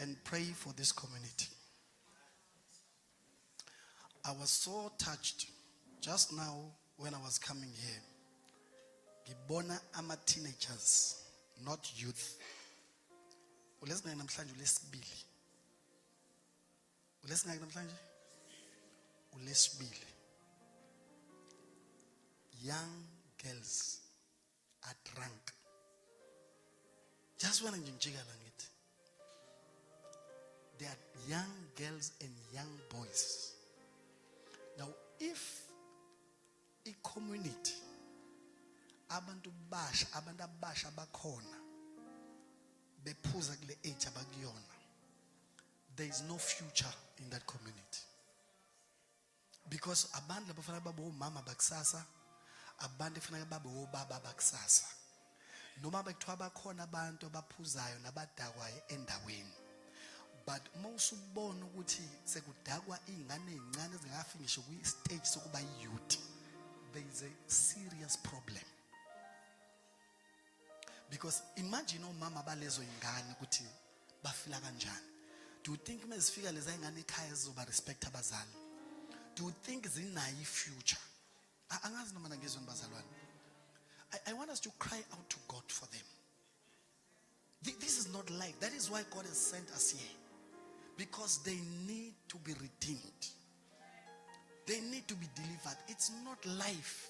and pray for this community. I was so touched just now when I was coming here. Gibona ama teenagers, not youth. Ulesingaki namhlanje ulesibili. Ulesingaki namhlanje? Ulesibili. Young girls are drunk. Just when I'm it. They are young girls and young boys. Now, if a community, abantu abasha bakhona, bephuza kule age abakuyona, there is no future in that community. Because abantu abafana babo mama bakusasa, abantu abafana babo baba bakusasa. Noma bekuthiwa bakhona abantu abaphuzayo nabadakwayo endaweni. But most ubona ukuthi sekudakwa izingane ezincane ezingafinishi ku stage sokuba youth, there is a serious problem. Because imagine omama balezo ingane ukuthi bafila kanjani. Do you think mezifika leza ingane ekhaya zizoba respect abazali? Do you think zinayi future? Angazi noma ngezwe bazalwane. I want us to cry out to God for them. This is not life. That is why God has sent us here. Because they need to be redeemed. They need to be delivered. It's not life.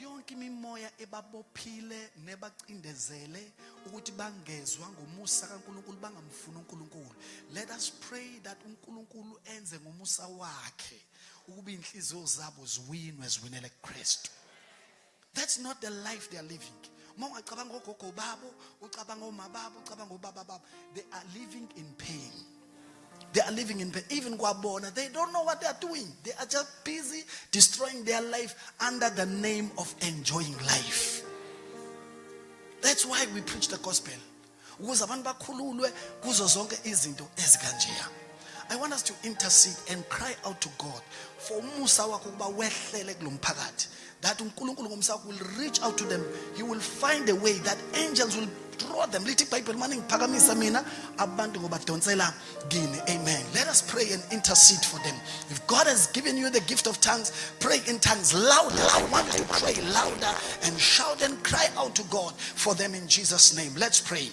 Yonke imimoya ebabophile nebacindezele ukuthi bangezwa ngomusa kaNkulunkulu bangamfuna uNkulunkulu. Let us pray that uNkulunkulu enze ngomusa wakhe ukuba inhliziyo zabo ziwinele Kristu. That's not the life they are living. They are living in pain. They are living in pain. Even Kwabona, they don't know what they are doing. They are just busy destroying their life under the name of enjoying life. That's why we preach the gospel. I want us to intercede and cry out to God for Musa wakuba wehlele kulomphakathi. That uNkulunkulu ngomsako will reach out to them. He will find a way that angels will draw them. Amen. Let us pray and intercede for them. If God has given you the gift of tongues, pray in tongues louder. I want you to pray louder and shout and cry out to God for them in Jesus' name. Let's pray.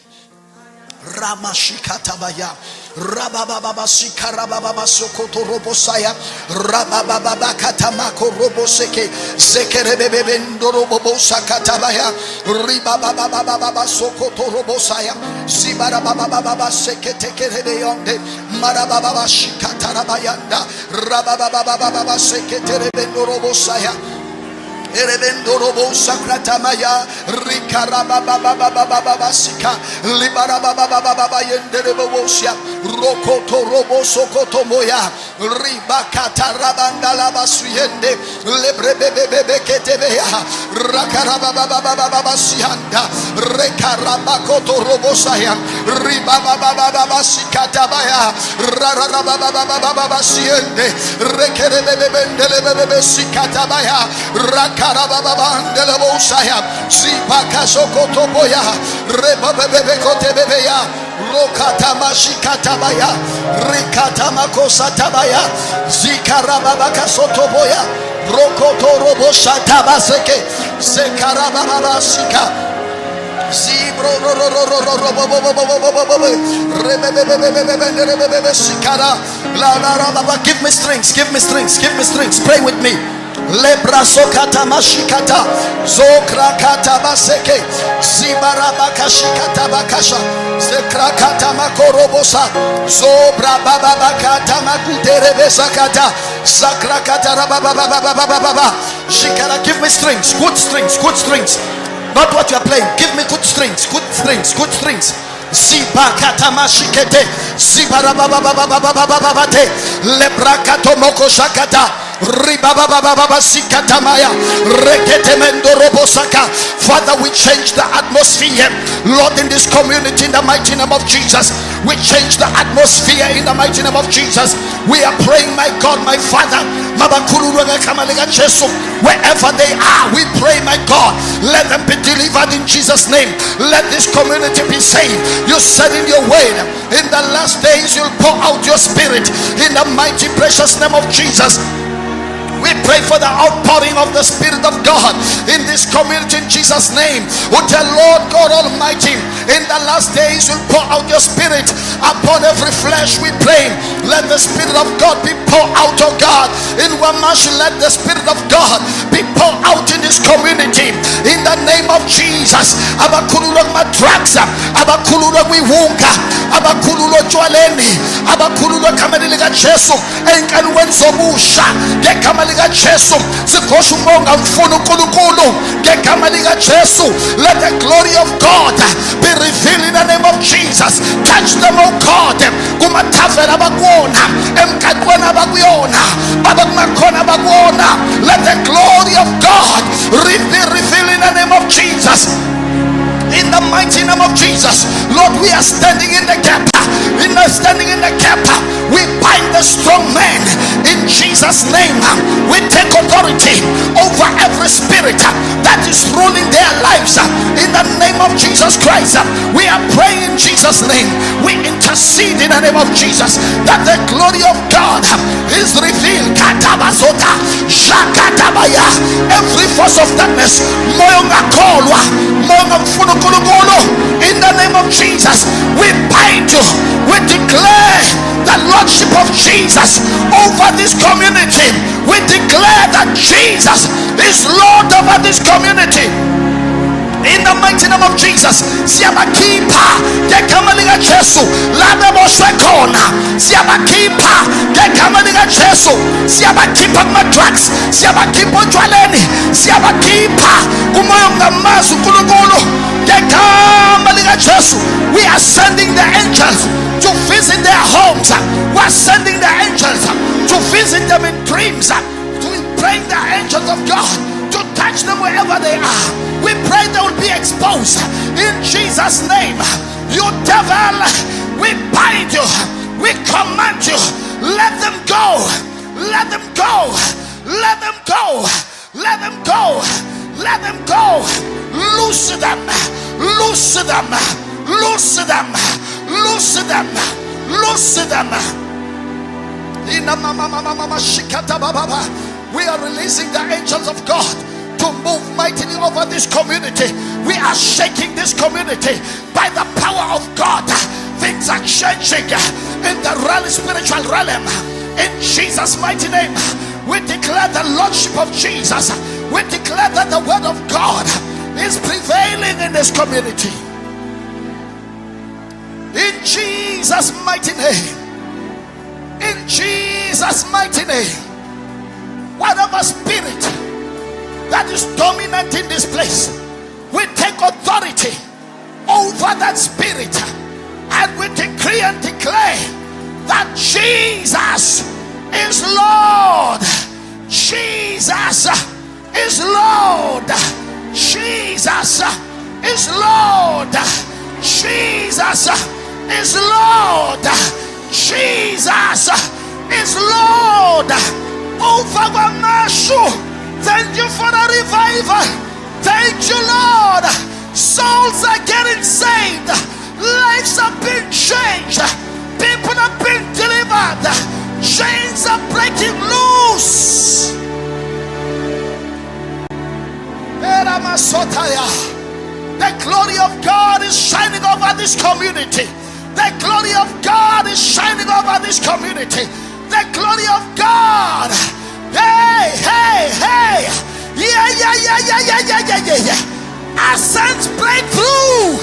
Ramashikatabaya Rabababa Sikarababa Sokoto Robosaya Rabababa Katamako Roboseke Sekerebebendo Robosa Katabaya Ribababa Sokoto Robosaya Sibarababa Seketekerebeyonde Marababa Shikatarabayanda Rabababa Seketerebendo Robosaya Erebendo robo sakratamaya rikaraba baba baba sika libara baba yendere bobosia rokoto robo sokoto moya ribakata rabanda la basuyende lebrebe ketebeya rakaraba baba sianda rekaraba koto robo saya ribaba baba sikata baya raraba baba siende rekerebe bendele sikata baya Karababandela Bosaya, Sipaka Sokotoboya, Rebabebe Kotebeya, Rokatama Shikatabaya, Rikatamako Satabaya, Zikarababaka Sotoboya, Rokotorobo Shatabaseke, Sekarababa Sika. Give me strings, pray with me. Lebra sokata mashikata zokrakata baseke zibarabaka shikata bakasha zekrakata makorobosa zobra bababakata makuterebe sakata sakrakata rababababababa shikara. Give me strings, good strings, not what you are playing. Give me good strings. Zibakata mashikete zibarababababababate lebrakato moko shakata Father, we change the atmosphere, Lord, in this community in the mighty name of Jesus. We change the atmosphere in the mighty name of Jesus. We are praying, my God, my Father, wherever they are, we pray, my God, let them be delivered in Jesus' name. Let this community be saved. You said in your word, in the last days you'll pour out your spirit in the mighty precious name of Jesus. We pray for the outpouring of the Spirit of God in this community in Jesus' name. We tell Lord God Almighty, in the last days you'll pour out your Spirit upon every flesh. We pray, let the Spirit of God be poured out, oh God. In Kwamashu, let the Spirit of God be poured out in this community in the name of Jesus. Abakululok matraksa, abakululok wiwunga, abakululok jwaleni, abakululok kamelika Jesu, enkanwen sobusha, gekamali Jesu, sikosha umonga mfunu nkulunkulu ngegama lika Jesu. Let the glory of God be revealed in the name of Jesus. Touch them, oh God, kumathavela bakuona, emkatwana bakuyona, babakumakhona bakuona. Let the glory of God be revealed in the name of Jesus. In the mighty name of Jesus, Lord, we are standing in the gap. Standing in the gap, we bind the strong man in Jesus' name. We take authority over every spirit that is ruling their lives in the name of Jesus Christ. We are praying in Jesus' name. We intercede in the name of Jesus that the glory of God is revealed. Katabasota, Shakatabaya, every force of darkness, in the name of Jesus, we bind you. We declare the lordship of Jesus over this community. We declare that Jesus is Lord over this community. In the mighty name of Jesus, siyabakhipha ngegama lika Jesu labeboshwe khona. Siyabakhipha ngegama lika Jesu. Siyabakhipha kuma-drugs, siyabakhipha otshwaleni, siyabakhipha kumoya ongamazi uNkulunkulu ngegama lika Jesu. We are sending the angels to visit their homes. We are sending the angels to visit them in dreams, to bring the angels of God to touch them wherever they are. We pray they will be exposed in Jesus' name. You devil, we bind you, we command you, let them go, let them go, let them go, let them go, let them go. Loose them, loose them, loose them, loose them, loose them. We are releasing the angels of God to move mightily over this community. We are shaking this community by the power of God. Things are changing in the realm, spiritual realm. In Jesus' mighty name, we declare the lordship of Jesus. We declare that the word of God is prevailing in this community. In Jesus' mighty name. In Jesus' mighty name. Whatever spirit that is dominant in this place, we take authority over that spirit and we decree and declare that Jesus is Lord. Jesus is Lord. Jesus is Lord. Jesus is Lord. Jesus is Lord. Over Kwamashu. Thank you for the revival. Thank you, Lord. Souls are getting saved. Lives are being changed. People are being delivered. Chains are breaking loose. The glory of God is shining over this community. The glory of God is shining over this community. The glory of God. Hey, hey, hey. Yeah. Ascent breakthrough.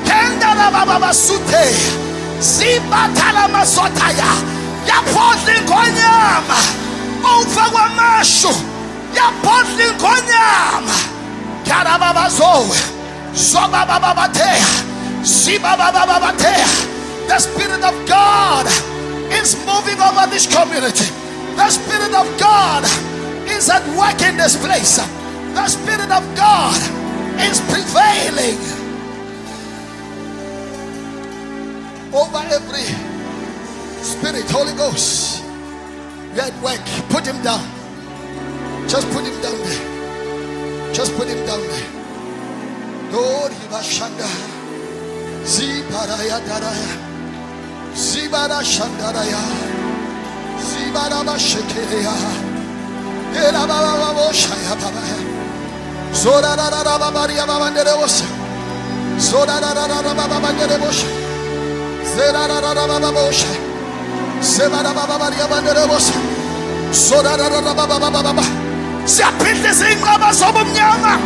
Kendala baba sute. Zibatala masotaya. Ya podli konyama. Over Kwamashu. Ya podli konyama. Karababa zo. Zoba baba batea. Ziba baba batea. The Spirit of God is moving over this community. The Spirit of God is at work in this place. The Spirit of God is prevailing over every spirit. Holy Ghost, you're at work. Put him down. Just put him down there. Just put him down there. Lord, Hibashanda, Zibaraya Daraya, Zibara Shandaraya, Zibara Bashekeya, Elababa Boshaya Babaya, Zora Babaria Babanderos, Zora Babanderos, Zera Babosha, Zebara Babaria Banderos, Zora Baba. Siyaphindisa inqaba zobumnyama,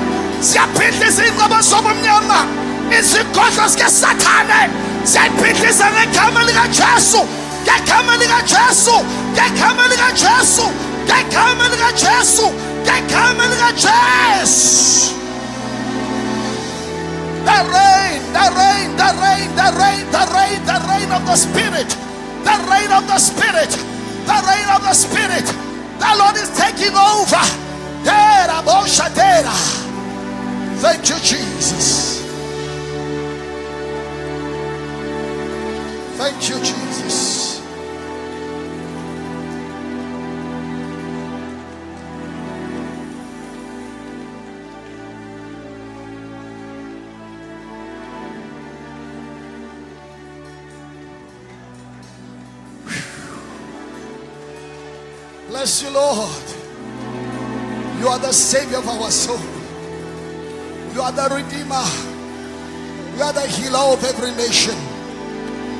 siyaphindisa inqaba zobumnyama, izigodlo zikaSathane siyaphindisa ngegama likaJesu, ngegama likaJesu, ngegama likaJesu, ngegama likaJesu, ngegama likaJesu. The rain, the rain, the rain, the rain, the rain, the rain of the Spirit, the rain of the Spirit, the rain of the Spirit. The Lord is taking over. Thank you, Jesus. Thank you, Jesus. Bless you, Lord. You are the Savior of our soul. You are the Redeemer. You are the healer of every nation.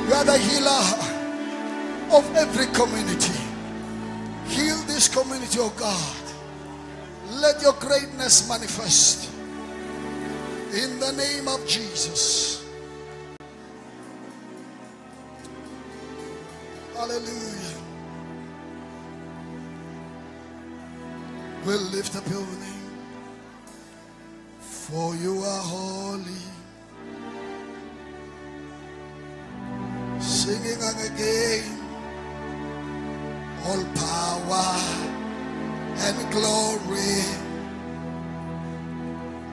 You are the healer of every community. Heal this community, oh God. Let your greatness manifest. In the name of Jesus. Hallelujah. We'll lift up your name, for you are holy. Singing again, all power and glory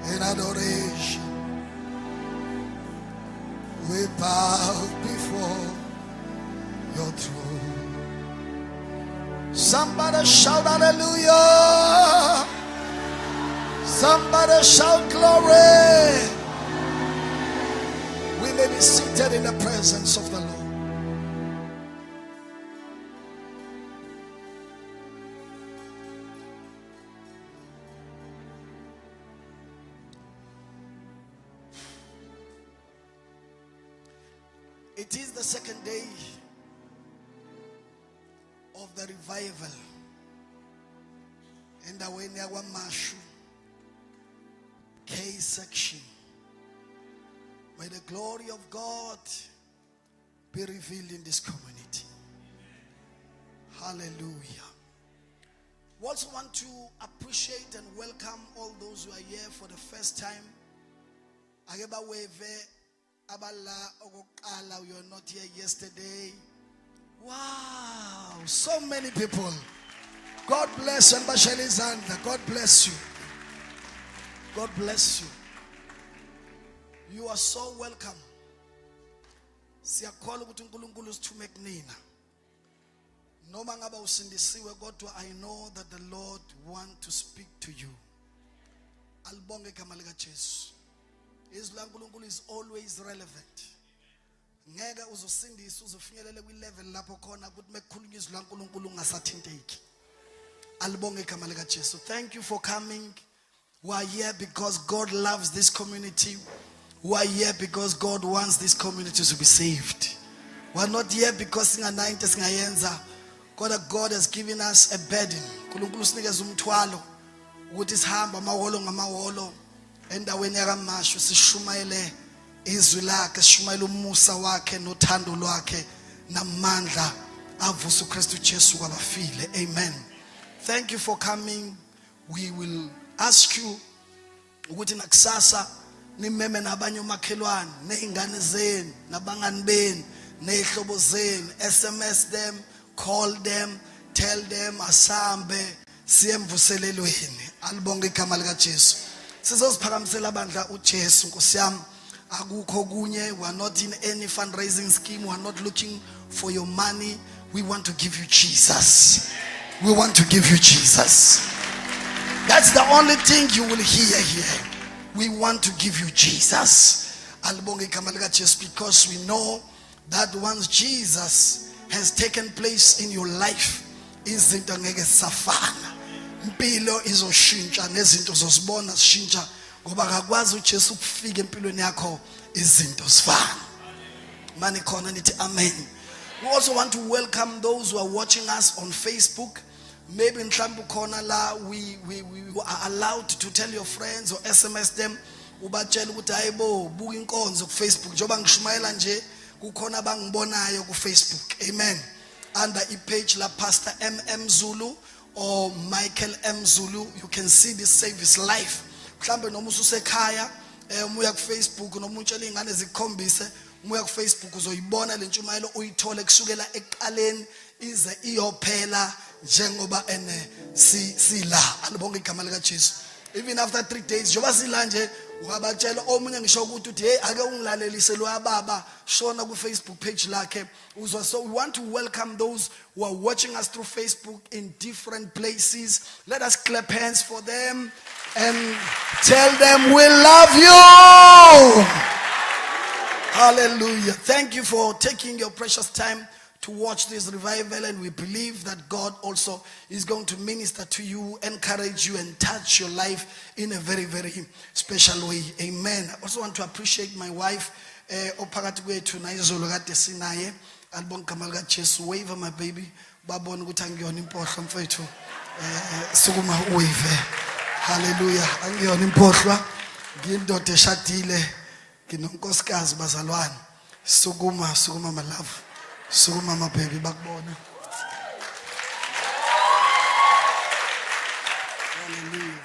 and adoration, we bow before your throne. Somebody shout hallelujah. Somebody shout glory. We may be seated in the presence of the Lord. It is the second day of the revival in the Kwamashu K section. May the glory of God be revealed in this community. Hallelujah. We also want to appreciate and welcome all those who are here for the first time. You were not here yesterday. Wow, so many people. God bless you, and Bashelizanda. God bless you. God bless you. You are so welcome. Siyakholwa ukuthi uNkulunkulu usithume kunina. Noma ngaba usindisiwe kodwa I know that the Lord wants to speak to you. Alibonge igama likaJesu. Izwi laNkulunkulu is always relevant. Ngeke uzosindisa uzofinyelela kwi-level lapho khona ukuthi mekukhulunywa izwi laNkulunkulu ungasathinteki. Alibonge igama likaJesu. Thank you for coming. We are here because God loves this community. We are here because God wants this community to be saved. We are not here because singanayinto singayenza. God has given us a burden. uNkulunkulu usinikeza umthwalo ukuthi sihamba amaholo ngamaholo endaweni yaKwamashu sishumayele izwi lakhe, sishumayele umusa wakhe nothando lwakhe namandla avusa uKristu Jesu kwabafile. Amen. Thank you for coming. We will ask you ukuthi nakusasa nimeme nabanye omakhelwane nezingane zenu nabangani benu nehlobo zenu, SMS them, call them, tell them asambe siyemvuselelweni. Alibonge igama lika Jesu. Sizoziphakamisela abandla uJesu Nkosi yami. Akukho kunye, we are not in any fundraising scheme, we are not looking for your money. We want to give you Jesus. We want to give you Jesus. That's the only thing you will hear here. We want to give you Jesus. Alibonge igama lika Jesu, because we know that once Jesus has taken place in your life, izinto ngeke safana. Impilo izoshintsha nezinto zosibona zishintsha ngoba akakwazi uJesu ukufika empilweni yakho izinto zifana. Mani khona nithi amen. We also want to welcome those who are watching us on Facebook. Maybe in mhlawumbe khona la we are allowed to tell your friends or SMS them ubatshela ukuthi hayibo buka inkonzo ku Facebook njoba ngishumayela nje kukhona abangibonayo ku Facebook. Amen. Under page la Pastor MM Zulu or Michael M Zulu, you can see this service live. Mhlambe noma ususekhaya umuya ku Facebook noma untshela ingane zikhombise umuya ku Facebook uzoyibona le ntshumayelo uyithole kusukela eqaleni ize iyophela njengoba sila. Alibonge igama lika Jesu. Even after 3 days njoba sila nje wabatshela omunye ngisho ukuthi uthi hey ake ungilalelise lo yababa shona ku Facebook page lakhe uzwa. So we want to welcome those who are watching us through Facebook in different places. Let us clap hands for them and tell them we love you. Hallelujah. Thank you for taking your precious time to watch this revival, and we believe that God also is going to minister to you, encourage you, and touch your life in a very, very special way. Amen. I also want to appreciate my wife, ophakathi kwethu nayizolo kade sinaye. Alibonge igama lika Jesu. Wave my baby. Babona ukuthi angiyona impohlo mfethu. Sukuma uwave. Hallelujah. Angiyona impohlwa. Ngiyindoda eshadile. Nginonkosikazi bazalwane. Sukuma my love. Sukuma my baby bakubona. Hallelujah.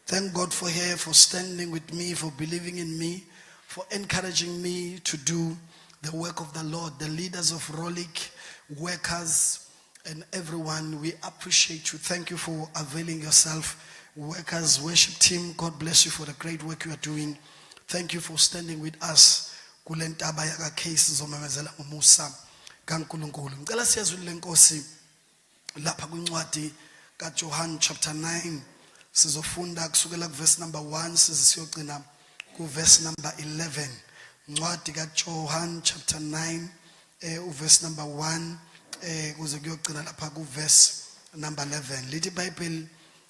Thank God for her, for standing with me, for believing in me, for encouraging me to do the work of the Lord. The leaders of Rolik, workers, and everyone, we appreciate you. Thank you for availing yourself. Workers, worship team, God bless you for the great work you are doing. Thank you for standing with us. Kulentaba yaka cases omemezela umusa kaNkulunkulu. Ngicela siyazwile Nkosi lapha kwincwadi kaJohn chapter 9. Sizofunda kusukela kuverse number 1 size siyogcina kuverse number 11. Ncwadi kaJohn chapter 9 uverse number 1 kuze kuyogcina lapha kuverse number 11. Lithi iBhayibheli,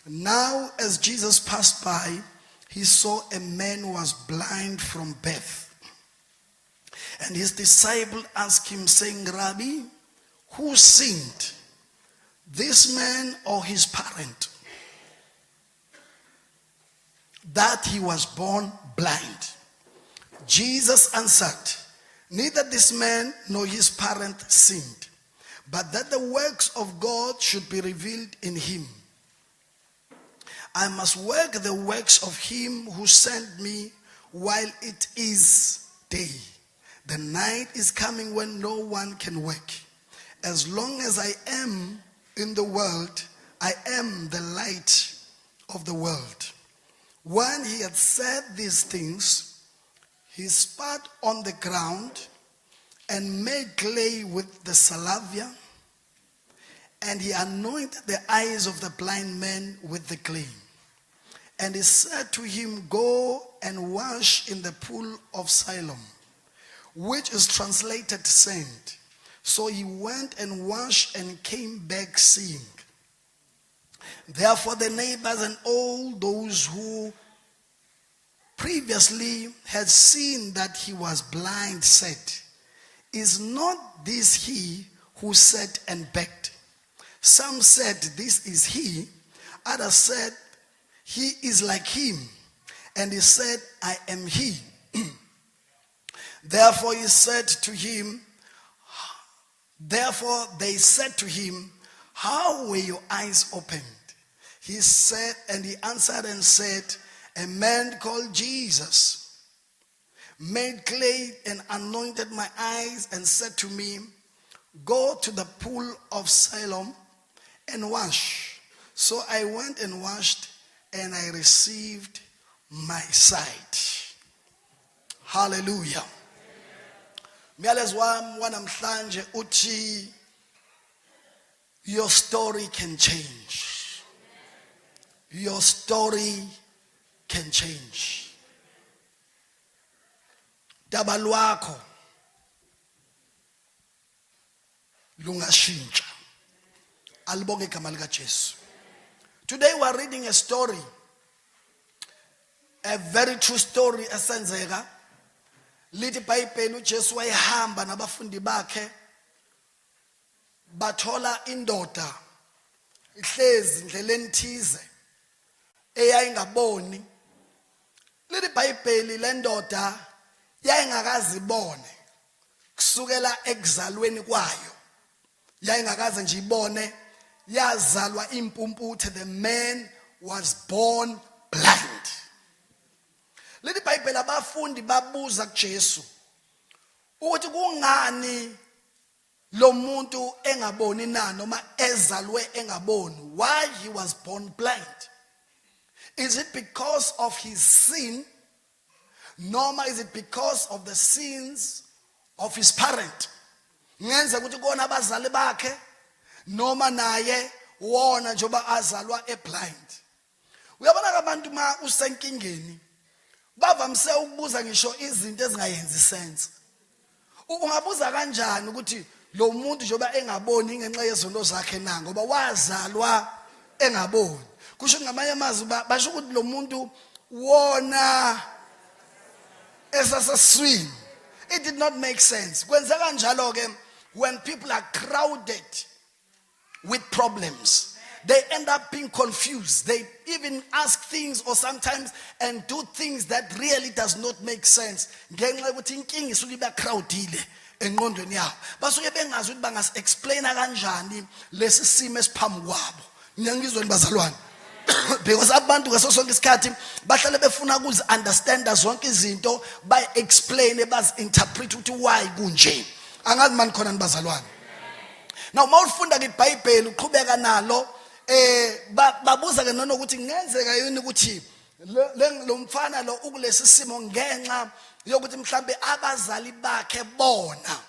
now as Jesus passed by, he saw a man who was blind from birth. And his disciple asked him, saying, Rabbi, who sinned, this man or his parent, that he was born blind? Jesus answered, neither this man nor his parent sinned, but that the works of God should be revealed in him. I must work the works of him who sent me while it is day. The night is coming when no one can work. As long as I am in the world, I am the light of the world. When he had said these things, he spat on the ground and made clay with the salvia, and he anointed the eyes of the blind man with the clay. And he said to him, go and wash in the pool of Siloam, which is translated sent. So he went and washed and came back seeing. Therefore the neighbors and all those who previously had seen that he was blind said, is not this he who sat and begged? Some said, this is he. Others said, he is like him. And he said, I am he. Therefore they said to him, how were your eyes opened? He said, and he answered and said, a man called Jesus made clay and anointed my eyes and said to me, go to the pool of Siloam and wash. So I went and washed, and I received my sight. Hallelujah. Myalezi wami wanamhlanje uthi your story can change. Your story can change. Daba lwakho lungashintsha. Alibonge igama lika Jesu. Today we are reading a story, a very true story esenzeka. Lithi iBhayibheli uJesu wayehamba nabafundi bakhe bathola indoda ihlezi indleleni thize eyayingaboni. Lithi iBhayibheli le ndoda yayingakazibone kusukela ekuzalweni kwayo. Yayingakaze nje ibone, yazalwa impumputhe. The man was born blind. Lithi iBhayibheli abafundi babuza kuJesu ukuthi kungani lo muntu engaboni na noma ezalwe engaboni. Why he was born blind? Is it because of his sin? Noma is it because of the sins of his parent? Ngenze ukuthi kona abazali bakhe noma naye wona njoba azalwa blind. Uyabona abantu ma usenkingeni bavamse ukubuza ngisho izinto ezingayenzi sense. Ungabuza kanjani ukuthi lo muntu njoba engaboni ngenxa yezono zakhe na ngoba wazalwa engaboni? Kusho ngamanye amazwi basho ukuthi lo muntu wona esasaswini. It did not make sense. Kwenzeka kanjalo ke when people are crowded with problems, they end up being confused. They even ask things or sometimes and do things that really does not make sense. Ngenxa yokuthi inkingi isuke iba crowdile engqondweni yabo. Basuke bengazi ukuthi bangas explain kanjani lesi simo esiphambi kwabo. Ngiyangizweni bazalwane. Because abantu ngaso sonke isikhathi bahlale befuna ukuzi understand zonke izinto, by explain bazi interpret ukuthi why kunje. Angazi mani khona nibazalwane. Now mawufunda ke iBhayibheli uqhubeka nalo babuza ke nona ukuthi ngenzeka yini ukuthi lo mfana lo ukulesi simo ngenxa yokuthi mhlambe abazali bakhe bona,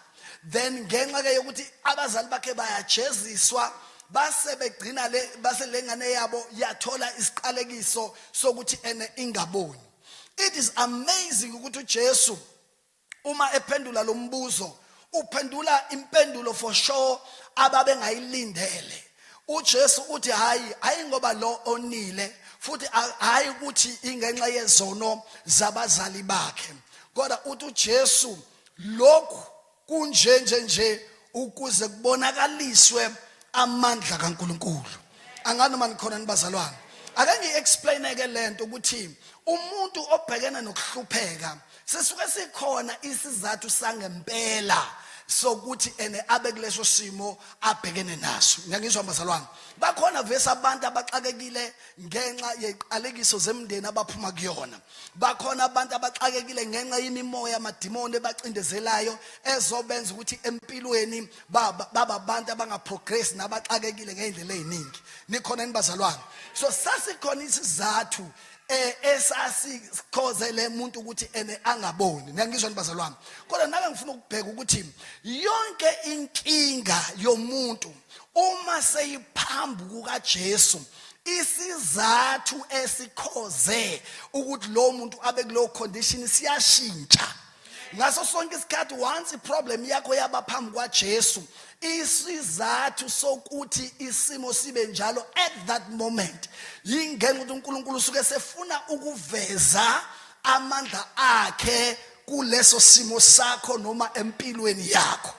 then ngenxa ke yokuthi abazali bakhe bayajeziswa base begcina le base lengane yabo yathola isiqalekiso sokuthi ene ingaboni. It is amazing ukuthi uJesu uma ephendula lo mbuzo uphendula impendulo for sure ababe ngayilindele. uJesu uthi hayi ngoba lo onile, futhi hayi ukuthi ingenxa yezono zabazali bakhe, kodwa uthi uJesu lokhu kunje ukuze kubonakaliswe amandla kaNkulunkulu. Angani mani khona nibazalwane. Ake ngiexplain ke lento ukuthi umuntu obhekene nokuhlupheka sisuke sikhona isizathu sangempela sokuthi ene abe kuleso simo abhekene naso. Ngiyangizwa bazalwane. Bakhona vese abantu abaxakekile ngenxa yeqalekiso zemndeni abaphuma kuyona. Bakhona abantu abaxakekile ngenxa yemimoya amadimoni ebacindezelayo ezobenza ukuthi empilweni baba abantu abangaprogress nabaxakekile ngeindlela eziningi. Nikhona nibazalwane. So sasikhona isizathu esasikhozele umuntu ukuthi ene angaboni. Ngiyangizwa nibazalwane. Kodwa nake ngifuna ukubheka ukuthi yonke inkinga yomuntu uma seyiphambi kukaJesu, isizathu esikhoze ukuthi lo muntu abe kulo condition siyashintsha. Ngaso sonke isikhathi once iproblem yakho yaba phambi kwaJesu, isizathu sokuthi isimo sibe njalo at that moment yingenxa ukuthi uNkulunkulu usuke sefuna ukuveza amandla akhe kuleso simo sakho noma empilweni yakho.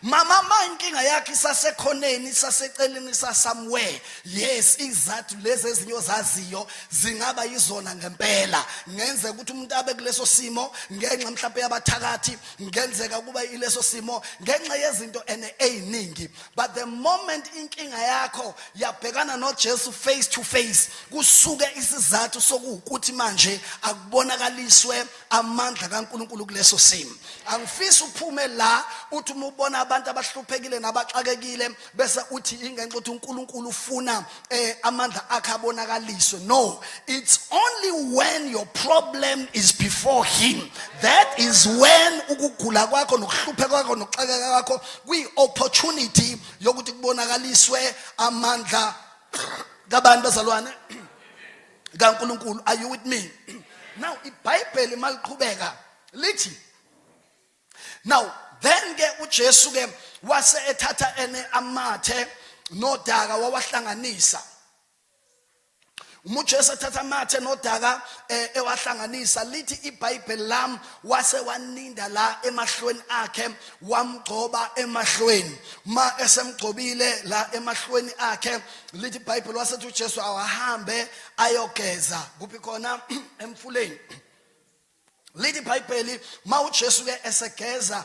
Mama inkinga yakhe isasekhoneni isaseceleni somewhere. Yes, izathu lezi ezinyo zaziyo zingaba yizona ngempela. Ngenze ukuthi umuntu abe kuleso simo ngenxa mhlawumbe yabathakathi, ngenzeka kuba ileso simo ngenxa yezinto eziningi. But the moment inkinga yakho yabhekana noJesu face to face, kusuke isizathu sokuthi manje akubonakaliswe amandla kaNkulunkulu kuleso simo. Angifisi uphume la uthi uma ubona abantu abahluphekile nabaxakekile bese uthi ingenxa ukuthi uNkulunkulu ufuna amandla akhe abonakaliswe. No, it's only when your problem is before him that is when ukugula kwakho nokuhlupheka kwakho nokuxakeka kwakho kuyi-opportunity yokuthi kubonakaliswe amandla kabantu bazalwane kaNkulunkulu. Are you with me? Now iBhayibheli maliqhubeka lithi, now then ke uJesu ke wase ethatha ene amathe nodaka wawahlanganisa. uJesu ethatha amathe nodaka ewahlanganisa, lithi iBhayibheli lam wase waninda la emahlweni akhe wamgcoba emahlweni. Ma esemgcobile la emahlweni akhe, lithi iBhayibheli wasethi uJesu awahambe ayogeza kuphi khona emfuleni. Lithi iBhayibheli ma uJesu ke esegeza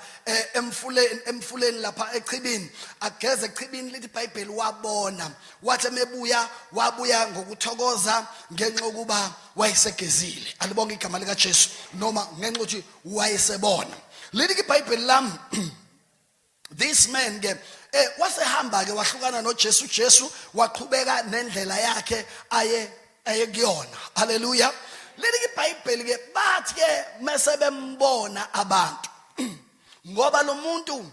emfuleni lapha echibini, ageza echibini, lithi iBhayibheli wabona, wathi mebuya wabuya ngokuthokoza ngenxa yokuba wayesegezile. Alibonke igama lika Jesu, noma ngenxa ukuthi wayesebona. Lithi iBhayibheli lam this man ke wasehamba ke wahlukana noJesu. Jesu waqhubeka nendlela yakhe aye kuyona. Hallelujah. Lithi iBhayibheli ke bathi ke mase bembona abantu ngoba lo muntu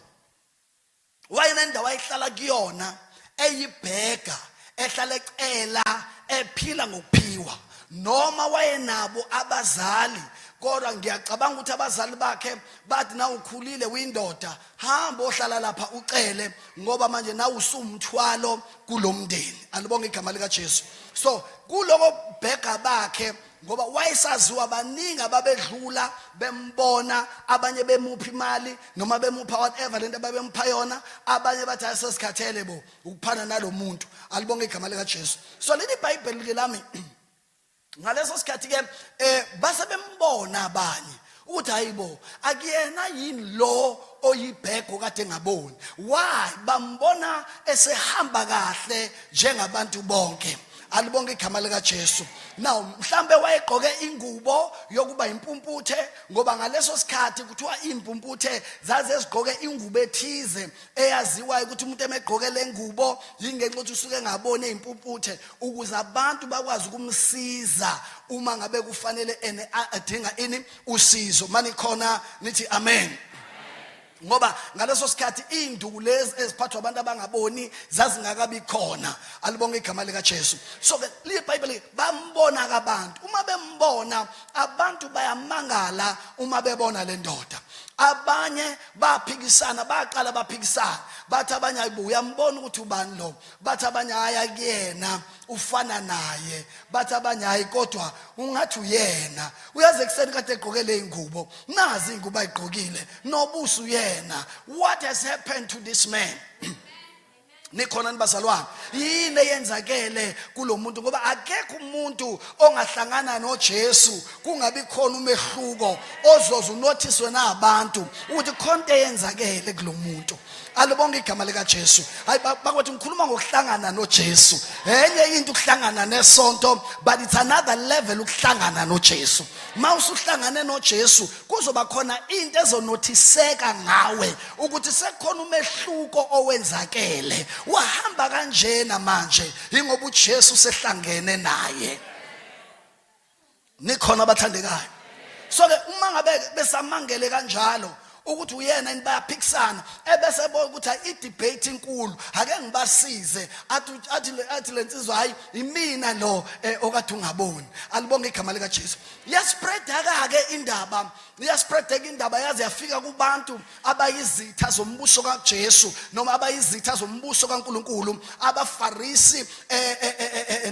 wayenendawo ayihlala kuyona eyibheka, ehlala ecela, ephila ngokuphiwa, noma wayenabo abazali kodwa ngiyacabanga ukuthi abazali bakhe bathi na ukhulile uyindoda, hamba ohlala lapha ucele ngoba manje na usumthwalo kulomndeni. Alibonke igama lika Jesu. So kuloko bheka bakhe ngoba wayesaziwa abaningi ababedlula bembona, abanye bemupha imali noma bemupha whatever lento ababemupha yona, abanye bathi asesikhathele bo ukuphana nalomuntu. Alibonke igama lika Jesu. So lithi iBhayibheli ke lami ngaleso sikhathi ke base bembona abanye ukuthi hayibo akuyena yini lo oyibhego kade ngaboni. Why? Bambona esehamba kahle njengabantu bonke. Alibonke igama lika Jesu. Now mhlambe wayegqoke ingubo yokuba impumputhe ngoba ngaleso sikhathi kuthiwa impumputhe zaze ezigqoke ingubo ethize eyaziwayo ukuthi umuntu emegqoke lengubo yingenxa ukuthi usuke ngabone impumputhe ukuze abantu bakwazi ukumsiza uma ngabe kufanele adinga ini usizo. Mani khona nithi amen. Ngoba ngaleso sikhathi induku lezi eziphathwa abantu abangaboni zazingakabi khona. Alibonke igama lika Jesu. So ke iBhayibheli bambona abantu, uma bembona abantu bayamangala uma bebona le ndoda. Abanye baphikisana, baqala baphikisana, bathi abanye ayibo uyambona ukuthi ubani lo, bathi abanye aya kuyena ufana naye, bathi abanye hayi kodwa ungathi uyena. Uyaze kuseni kade egqoke le ingubo, nazi ingubo ayigqokile, nobuso uyena. What has happened to this man? Nikhona nibazalwane yini eyenzakele kulomuntu ngoba akekho umuntu ongahlangana noJesu kungabi khona umehluko ozoza unothiswe nabantu ukuthi khonto eyenzakele kulomuntu. Alibonke igama lika Jesu. Hayi bakwathi ngikhuluma ngokuhlangana noJesu. Enye into ukuhlangana nesonto, but it's another level ukuhlangana noJesu. Mawusuhlangane noJesu kuzoba khona into ezonothiseka ngawe ukuthi sekukhona umehluko owenzakele. Wahamba kanjena manje ingoba uJesu sehlangene naye. Nikhona abathandekayo. So ke uma ngabe besamangele kanjalo ukuthi uyena bayaphikisana ebese boy ukuthi i-debate inkulu ake ngibasize athi lensizwa hayi imina lo okade ungaboni. Alibonke igama lika Jesu. Yaspreadaka ke indaba, yaspreadeka indaba yaze yafika kubantu abayizitha zombuso kaJesu noma abayizitha zombuso kaNkulunkulu, abaFarisi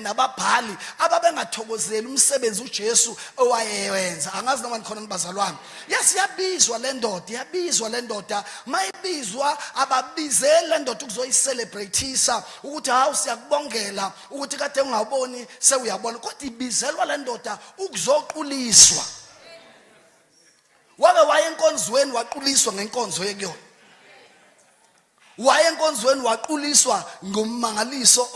nababhali ababengathokozeli umsebenzi uJesu owayewenza. Angazi noma nikhona nibazalwane. Yasiyabizwa le ndoda, yabizwa le ndoda, mayibizwa ababizele le ndoda ukuzoyicelebrateisa ukuthi hawu siyakubongela ukuthi kade ungaboni sewuyabona, kodwa ibizelwa le ndoda ukuzoquliswa. Wake waye enkonzweni waquliswa ngenkonzo yekuyona. Waye enkonzweni waquliswa ngommangaliso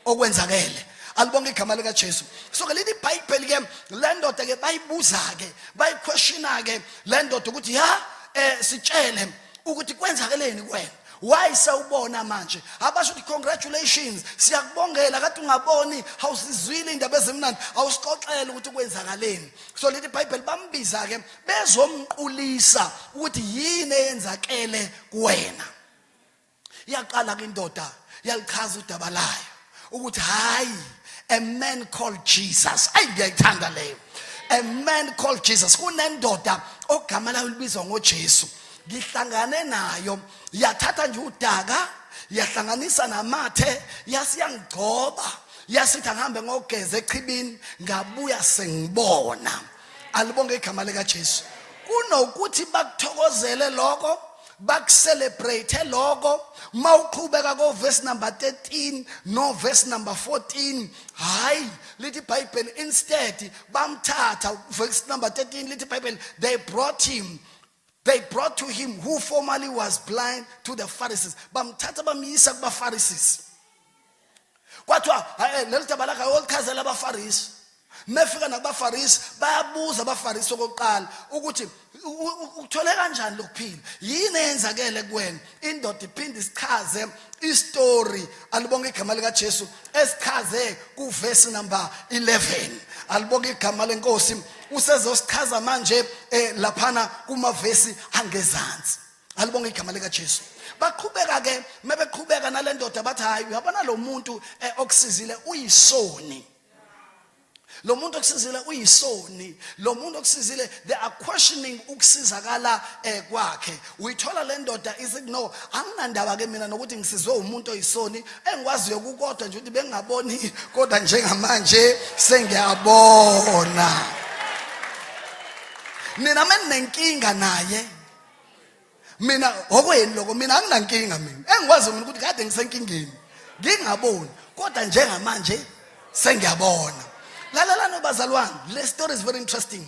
okwenzakele. Alibonge igama lika Jesu. So ke lithi iBhayibheli ke le ndoda ke bayibuza ke bayiquestiona ke le ndoda ukuthi sitshele ukuthi kwenzakeleni kuwena. Why sawubona manje? Abasho ukuthi congratulations, siyakubongela kade ungaboni awusizwile indaba ezimnandi, awusixoxele ukuthi kwenzakaleni. So lithi iBhayibheli bambiza ke bezomqulisa ukuthi yini eyenzakele kuwena. Yaqala ke indoda yalichaza udaba layo ukuthi hayi, a man called Jesus. Ayiyayithanda leyo. A man called Jesus. Kunendoda ogama layo libizwa ngoJesu. Ngihlangane nayo, yathatha nje udaka, yahlanganisa namathe, yasiyangigcoba, yasithi ngihambe ngogeza echibini, ngabuya sengibona. Alibonge igama lika Jesu. Kunokuthi bakuthokozele lokho, bakucelebrate lokho, mawuqhubeka ko verse number 13 no verse number 14, hayi lithi iBhayibheli instead bamthatha verse number 13 lithi iBhayibheli they brought to him who formerly was blind to the Pharisees. Bamthatha bamyisa kubaFarisees. Kwathiwa leli daba lakhe ayolichazela abaFarisi. Mefika nakubaFarisi bayabuza abaFarisi okokuqala ukuthi uthole kanjani lokuphila? Yini eyenzakele kuwena? Indoda iphinde isichaze istory. Alibonge igama lika Jesu esichaze ku verse number 11. Alibonge igama lenkosi. Usezosichaza manje laphana kuma verse angezansi. Alibonge igama lika Jesu. Baqhubeka ke mebeqhubeka nalendoda bathi hayi uyabona lo muntu okusizile uyisoni. Lo muntu okusizile uyisoni. Lo muntu okusizile they are questioning ukusizakala kwakhe. Uyithola le ndoda isithi no, anginandaba ke mina nokuthi ngisizwe umuntu oyisoni, engikwaziyo ukukodwa nje ukuthi bengaboni kodwa njengamanje sengiyabona. Mina menenkinga naye. Mina okweni lokho mina anginankinga mina. Engikwazi mina ukuthi kade ngisenkingeni. Ngingaboni kodwa njengamanje sengiyabona. Lalela no bazalwane, le story is very interesting.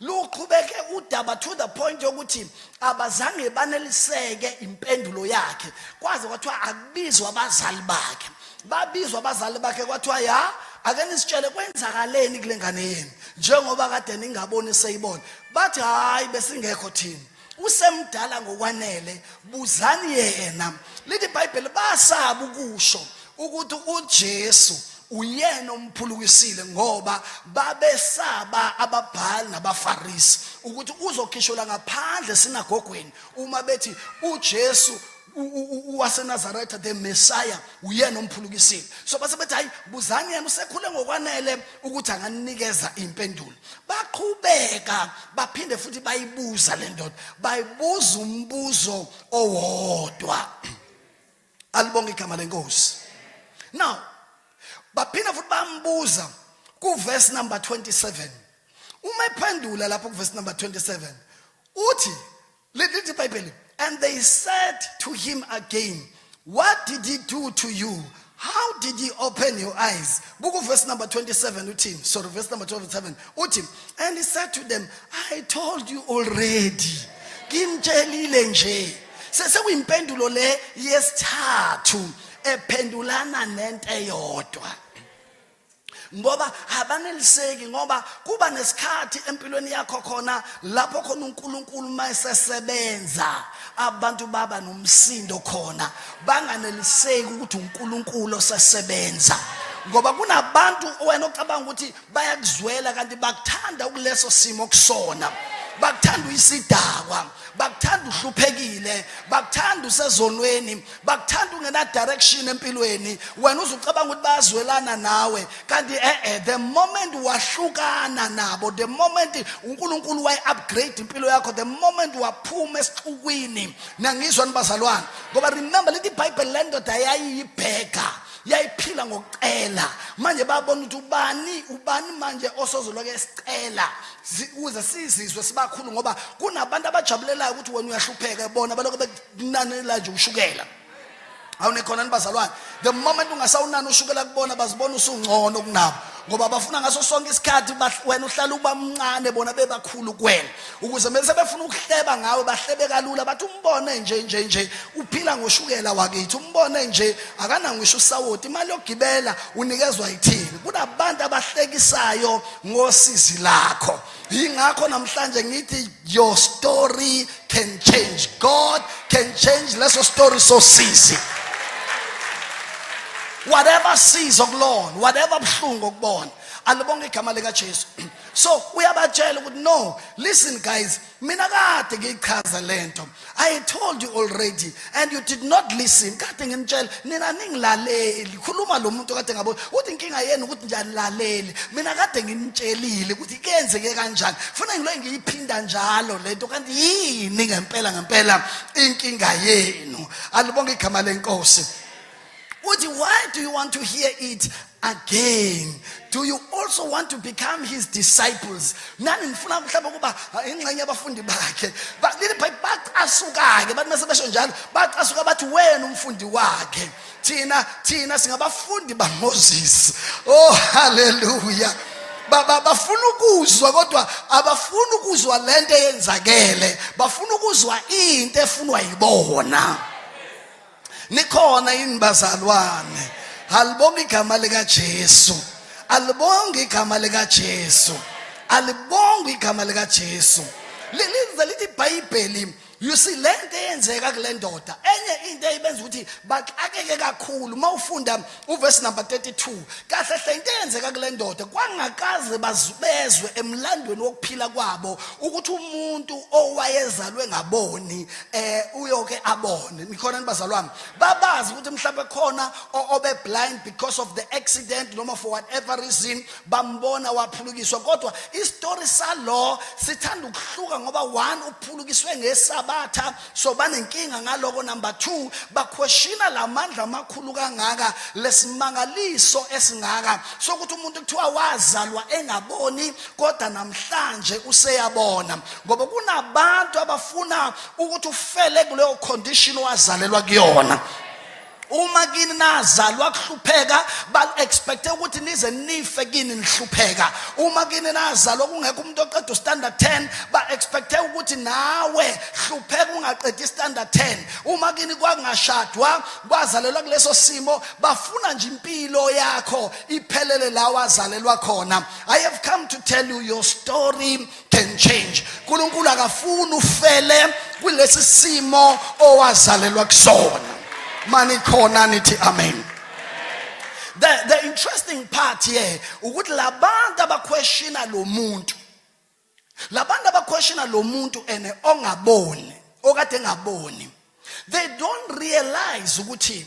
Luqhubeke udaba to the point yokuthi abazange baneliseke impendulo yakhe. Kwaze kwathiwa akubizwa abazali bakhe. Babizwa abazali bakhe kwathiwa ya ake nisitshele kwenzakaleni kule ngane yenu njengoba kade ningaboni seyibona. Bathi hayi besingekho thina. Usemdala ngokwanele, buzani yena. Lithi iBhayibheli basaba ukusho ukuthi uJesu uyena omphulukisile ngoba babesaba ababhali nabaFarisi ukuthi uzokhishola ngaphandle sinagogweni uma bethi uJesu waseNazaretha the Messiah uyena omphulukisile. So basebethi hayi buzani yena usekhule ngokwanele ukuthi anganikeza impendulo. Baqhubeka baphinde futhi bayibuza le ndoda, bayibuza umbuzo owodwa. Alibonge igama lenkosi. Now baphinda futhi bambuza ku verse number 27. Uma iphendula lapho ku verse number 27 uthi lithi iBhayibheli, and they said to him again, what did he do to you? How did he open your eyes? Book of verse number 27 uthi, sorry, verse number 27 uthi, and he said to them, I told you already. Ngimtshelile nje. Sesewimpendulo le yesithathu ephendulana nento eyodwa. Ngoba abaneliseki ngoba kuba nesikhathi empilweni yakho khona lapho khona uNkulunkulu mayesebenza abantu baba nomsindo khona banganeliseki ukuthi uNkulunkulu osebenza. Ngoba kunabantu wena ocabanga ukuthi bayakuzwela kanti bakuthanda ukuleso simo kusona. Bakuthanda uyisidakwa, bakuthanda uhluphekile, bakuthanda usezonweni, bakuthanda ungena direction empilweni. Wena uzucabanga ukuthi bayazwelana nawe kanti the moment wahlukana nabo, the moment uNkulunkulu wayi upgrade impilo yakho, the moment waphuma esixukwini. Nangizwa nibazalwane ngoba remember lithi iBhayibheli le ndoda yayiyibheka, yayiphila ngokucela. Manje babona ukuthi ubani manje osozoloke esicela ukuze sizizwe sibakhulu ngoba kunabantu abajabulelayo ukuthi wena uyahlupheka bona baloko bekunanela nje ushukela. Awunekhona nibazalwane, the moment ungasawunana ushukela kubona bazibona usungcono kunabo. ngoba bafuna ngaso sonke isikhathi wena uhlala ubamncane bona bebakhulu kuwena ukuze bese befuna ukuhleba ngawe bahlebe kalula bathi umbone nje uphila ngoshukela wakithi umbone nje akana ngisho usawoti imali yokugibela unikezwa yithini kunabantu abahlekisayo ngosizi lakho ingakho namhlanje ngithi your story can change. God can change leso story so sisi whatever sees okulona whatever buhlungu okubona alibonke igama lika Jesu. So uyabatshela ukuthi no, listen guys, mina kade ngichaza lento, I told you already and you did not listen. Kade nginitshela nina ningilaleli, khuluma lo muntu kade ngabo uthi inkinga yenu ukuthi njanilaleli, mina kade nginitshelile ukuthi kenzeke kanjani, funa ngilo ngiyiphinda njalo lento kanti yini ngempela inkinga yenu. Alibonke igama lenkosi. Why do you want to hear it again? Do you also want to become his disciples? Nani nifuna mhlawumbe kuba ingxenye abafundi bakhe balile baqasuka ke bathi mesebesho njalo baqasuka bathi wena umfundi wakhe thina singabafundi baMoses. Oh hallelujah. Bafuna ukuzwa kodwa abafuna ukuzwa lento eyenzakele, bafuna ukuzwa into efunwa yibona. Nikhona yini bazalwane? Alibonge igama lika Jesu. Alibonge igama lika Jesu. Alibonge igama lika Jesu. Lilinze lithi iBhayibheli, you see lento eyenzeka kule ndoda enye into eyibenza ukuthi baxakeke kakhulu mawufunda uverse number 32 kahle hle into eyenzeka kule ndoda kwangakaze bazubezwe emlandweni wokuphila kwabo ukuthi umuntu owayezalwe ngaboni uyoke abone. Nikhona nibazalwane babazi ukuthi mhlawumbe khona obe blind because of the accident noma for whatever reason bambona waphulukiswa, kodwa istory salo sithanda ukuhluka ngoba one uphulukiswe ngesaba so banenkinga ngaloko. Number 2 baquestiona lamandla amakhulu kangaka lesimangaliso esingaka sokuthi umuntu kuthiwa wazalwa engaboni kodwa namhlanje useyabona, ngoba kunabantu abafuna ukuthi ufele kuleyo condition wazalelwa kuyona. Uma kini nazalwa kuhlupheka ba expect ukuthi nize nife kini nihlupheka. Uma kini nazalwa kungekho umuntu oqeda standard 10 ba expect ukuthi nawe hlupheka ungaqeda standard 10. Uma kini kwangashadwa bazalelwa kuleso simo bafuna nje impilo yakho iphelele la wazalelwa khona. I have come to tell you your story can change. uNkulunkulu akafuni ufele kulesi simo owazalelwa kusona. Mani khona nithi amen. The interesting part here ukuthi labantu abaquestiona lo muntu, labantu abaquestiona lo muntu ene ongaboni okade ngaboni, they don't realize ukuthi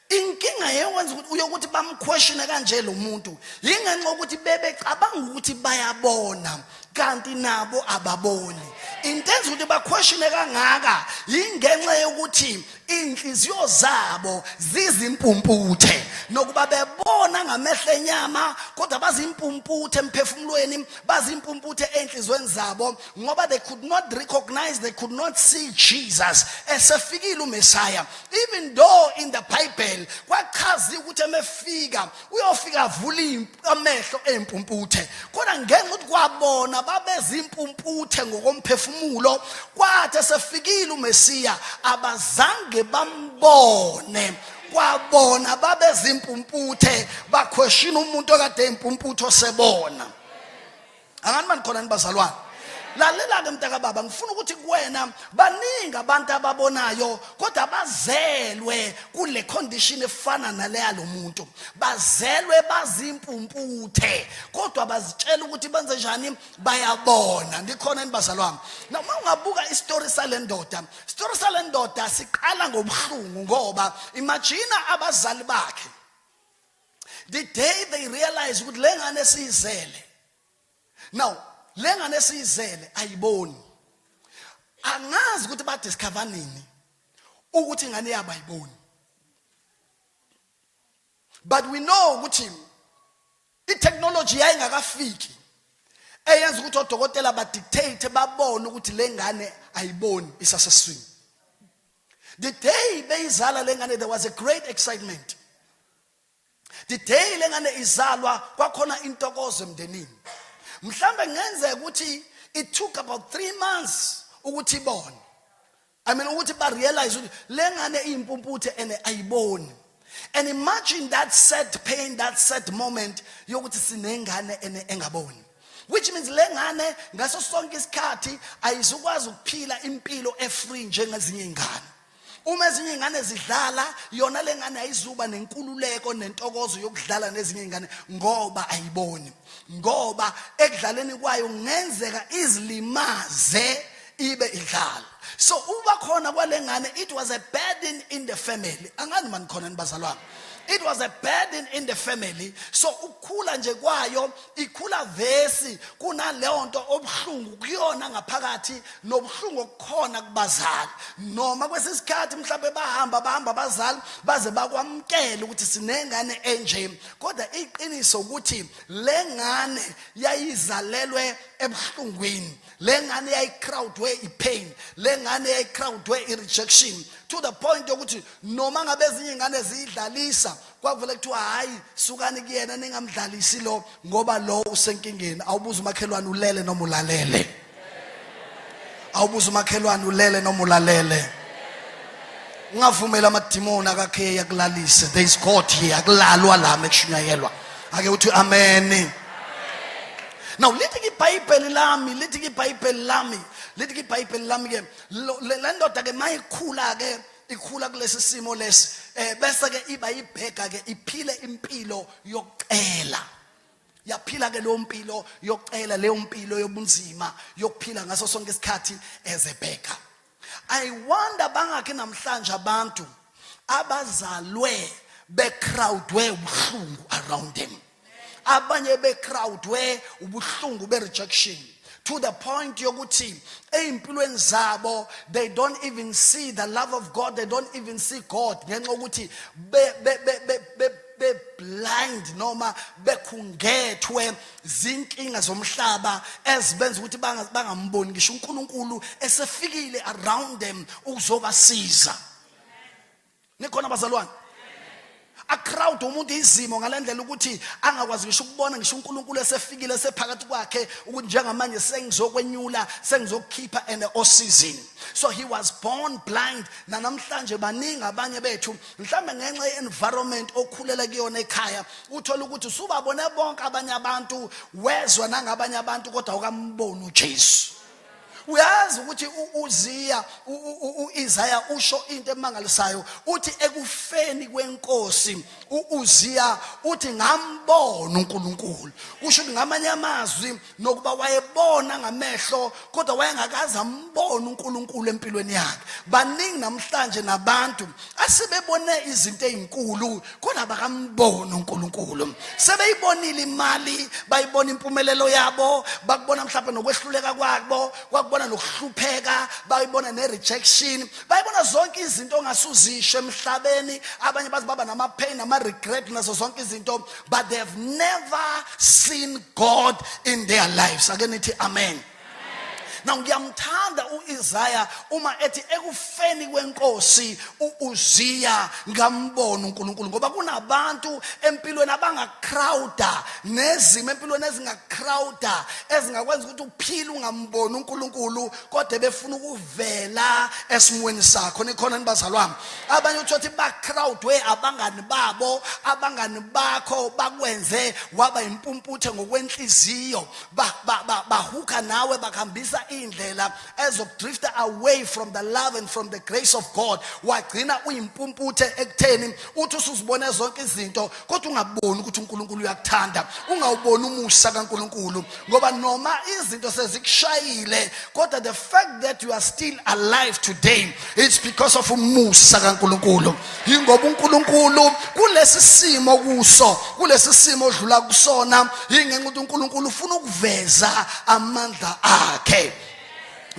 inkinga yenza ukuthi uyokuthi bamquestione kanje lo muntu ingenxa ukuthi bebecabanga ukuthi bayabona kanti nabo ababoni. Intenza ukuthi baquestione kangaka ingenxa yokuthi inhliziyo zabo zizimpumputhe nokuba bebona ngamehlo enyama kodwa bazimpumputhe emphefumulweni, bazimpumputhe enhlizweni zabo ngoba they could not recognize, they could not see Jesus esefikile uMessiah. Even though in the Bible kwachazi ukuthi emefika uyofika avula amehlo empumputhe, kodwa ngenxa ukuthi kwabona babezimpumputhe ngokomphefumulo kwathi esefikile uMessiah abazange bambone. Kwabona babezimpumputhe baquestiona umuntu okade impumputho sebona. Angani manikhona nibazalwane? Lalela ke mntaka baba, ngifuna ukuthi kuwena baningi abantu ababonayo kodwa bazelwe kule condition efana naleya lo muntu, bazelwe bazimpumputhe kodwa bazitshela ukuthi benze njani bayabona. Ndikhona nibazalwane? Noma ungabuka istory salendoda, story salendoda siqala ngobuhlungu ngoba imagine abazali bakhe the day they realize ukuthi lengane siyizele. Now lengane esiyizele ayiboni, angazi ukuthi ba discover nini ukuthi ingane yabo ayiboni, but we know ukuthi i-technology yayingakafiki eyenza ukuthi odokotela ba dictate babone ukuthi lengane ayiboni isaseswini. The day beyizala lengane there was a great excitement. The day lengane izalwa kwakhona intokozo emndenini. Mhlambe ngenzeka ukuthi it took about 3 months ukuthi ibone. I mean ukuthi ba realize ukuthi lengane impumputhe ene ayiboni. And imagine that sad pain, that sad moment yokuthi sinengane ene engaboni. Which means lengane ngaso sonke isikhathi ayizukwazi ukuphila impilo efree njengezinye izingane. Uma ezinye izingane zidlala yona lengane ayizuba nenkululeko nentokozo yokudlala nezinye izingane ngoba ayiboni. Ngoba ekudlaleni kwayo ngenzeka izilimaze ibe idlala. So uba khona kwalengane, it was a burden in the family. Angani man khona nibazalwane. It was a burden in the family. So ukhula nje kwayo ikhula vesi kunaleyo nto obuhlungu kuyona ngaphakathi nobuhlungu okukhona kubazali. Noma kwesisikhathi mhlawumbe bahamba abazali baze bakwamkela ukuthi sinengane enje. Kodwa iqiniso ukuthi lengane yayizalelwe ebuhlungwini. Lengane yayicrowdwe ipain. Lengane yayicrowdwe irejection. To the point yokuthi noma ngabe ezinye ingane zidlalisa kwavele kuthiwa hayi sukani kuyena ningamdlalisi lo ngoba lo usenkingeni. Awubuza umakhelwane ulele noma ulalele. Awubuza umakhelwane ulele noma ulalele. Ungavumela amadimoni akakhe yakulalise. There is God here. Akulalwa la mekushunyayelwa. Ake uthi amen. Now lithi iBhayibheli lami, lithi iBhayibheli lami ke le ndoda ke mayikhula ke ikhula kulesi simo lesi bese ke iba ibheka ke iphile impilo yokucela. Yaphila ke lo mpilo yokucela, leyo mpilo yobunzima yokuphila ngaso sonke isikhathi as a beggar. I wonder bangakhe namhlanje abantu abazalwe becrowdwe ubuhlungu around them. Abanye becrowdwe ubuhlungu berejection to the point yokuthi empilweni zabo they don't even see the love of God, they don't even see God ngenxa ukuthi be blind noma bekhungethwe zinkinga zomhlaba ezibenza ukuthi bangamboni ngisho uNkulunkulu esefikile around them ukuzobasiza. Nikhona bazalwane? A crowd umuntu izimo ngalendlela ukuthi angakwazi ngisho ukubona ngisho uNkulunkulu esefikile sephakathi kwakhe ukuthi njengamanje sengizokwenyula sengizokukhipha ene osizini. So he was born blind. Namhlanje baningi abanye bethu mhlambe ngenxa ye-environment okhulela kuyona ekhaya uthola ukuthi usubabone bonke abanye abantu wezwa nangabanye abantu kodwa ukamboni uJesu. Uyazi ukuthi uIsaiah usho into emangalisayo uthi ekufeni kwenkosi uUzia uthi ngambona uNkulunkulu. Usho ukuthi ngamanye amazwi nokuba wayebona ngamehlo kodwa wayengakazi ambona uNkulunkulu empilweni yakhe. Baningi namhlanje nabantu asebebone izinto ezinkulu kodwa bakambona uNkulunkulu. Sebeyibonile imali, bayibona impumelelo yabo, bakubona mhlawumbe nokwehluleka kwabo, bakubona nokuhlupheka, bayibona nerejection, bayibona zonke izinto ongasuzisho emhlabeni. Abanye bazi baba nama pain nama regret nazo zonke izinto, but they have never seen God in their lives. Ake nithi amen. Now ngiyamthanda uIsaiah uma ethi ekufeni kwenkosi uUzia ngambona uNkulunkulu ngoba kunabantu empilweni abangacrowda nezimo empilweni ezingacrowda ezingakwenza ukuthi uphile ungambona uNkulunkulu kodwa befuna ukuvela esimweni sakho. Nikhona nibazalwane? Abanye uthi bacrowdwe abangani babo, abangani bakho bakwenze waba impumputhe ngokwenhliziyo, bahuka nawe bakhambisa indlela ezokudrift away from the love and from the grace of God. Wagcina uyimpumputhe ekutheni uthi usuzibone zonke izinto kodwa ungaboni ukuthi uNkulunkulu uyakuthanda, ungawuboni umusa kaNkulunkulu ngoba noma izinto sezikushayile kodwa the fact that you are still alive today it's because of umusa kaNkulunkulu. Ingoba uNkulunkulu kulesi simo kuso, kulesi simo odlula kusona, ingenxa ukuthi uNkulunkulu ufuna ukuveza amandla akhe.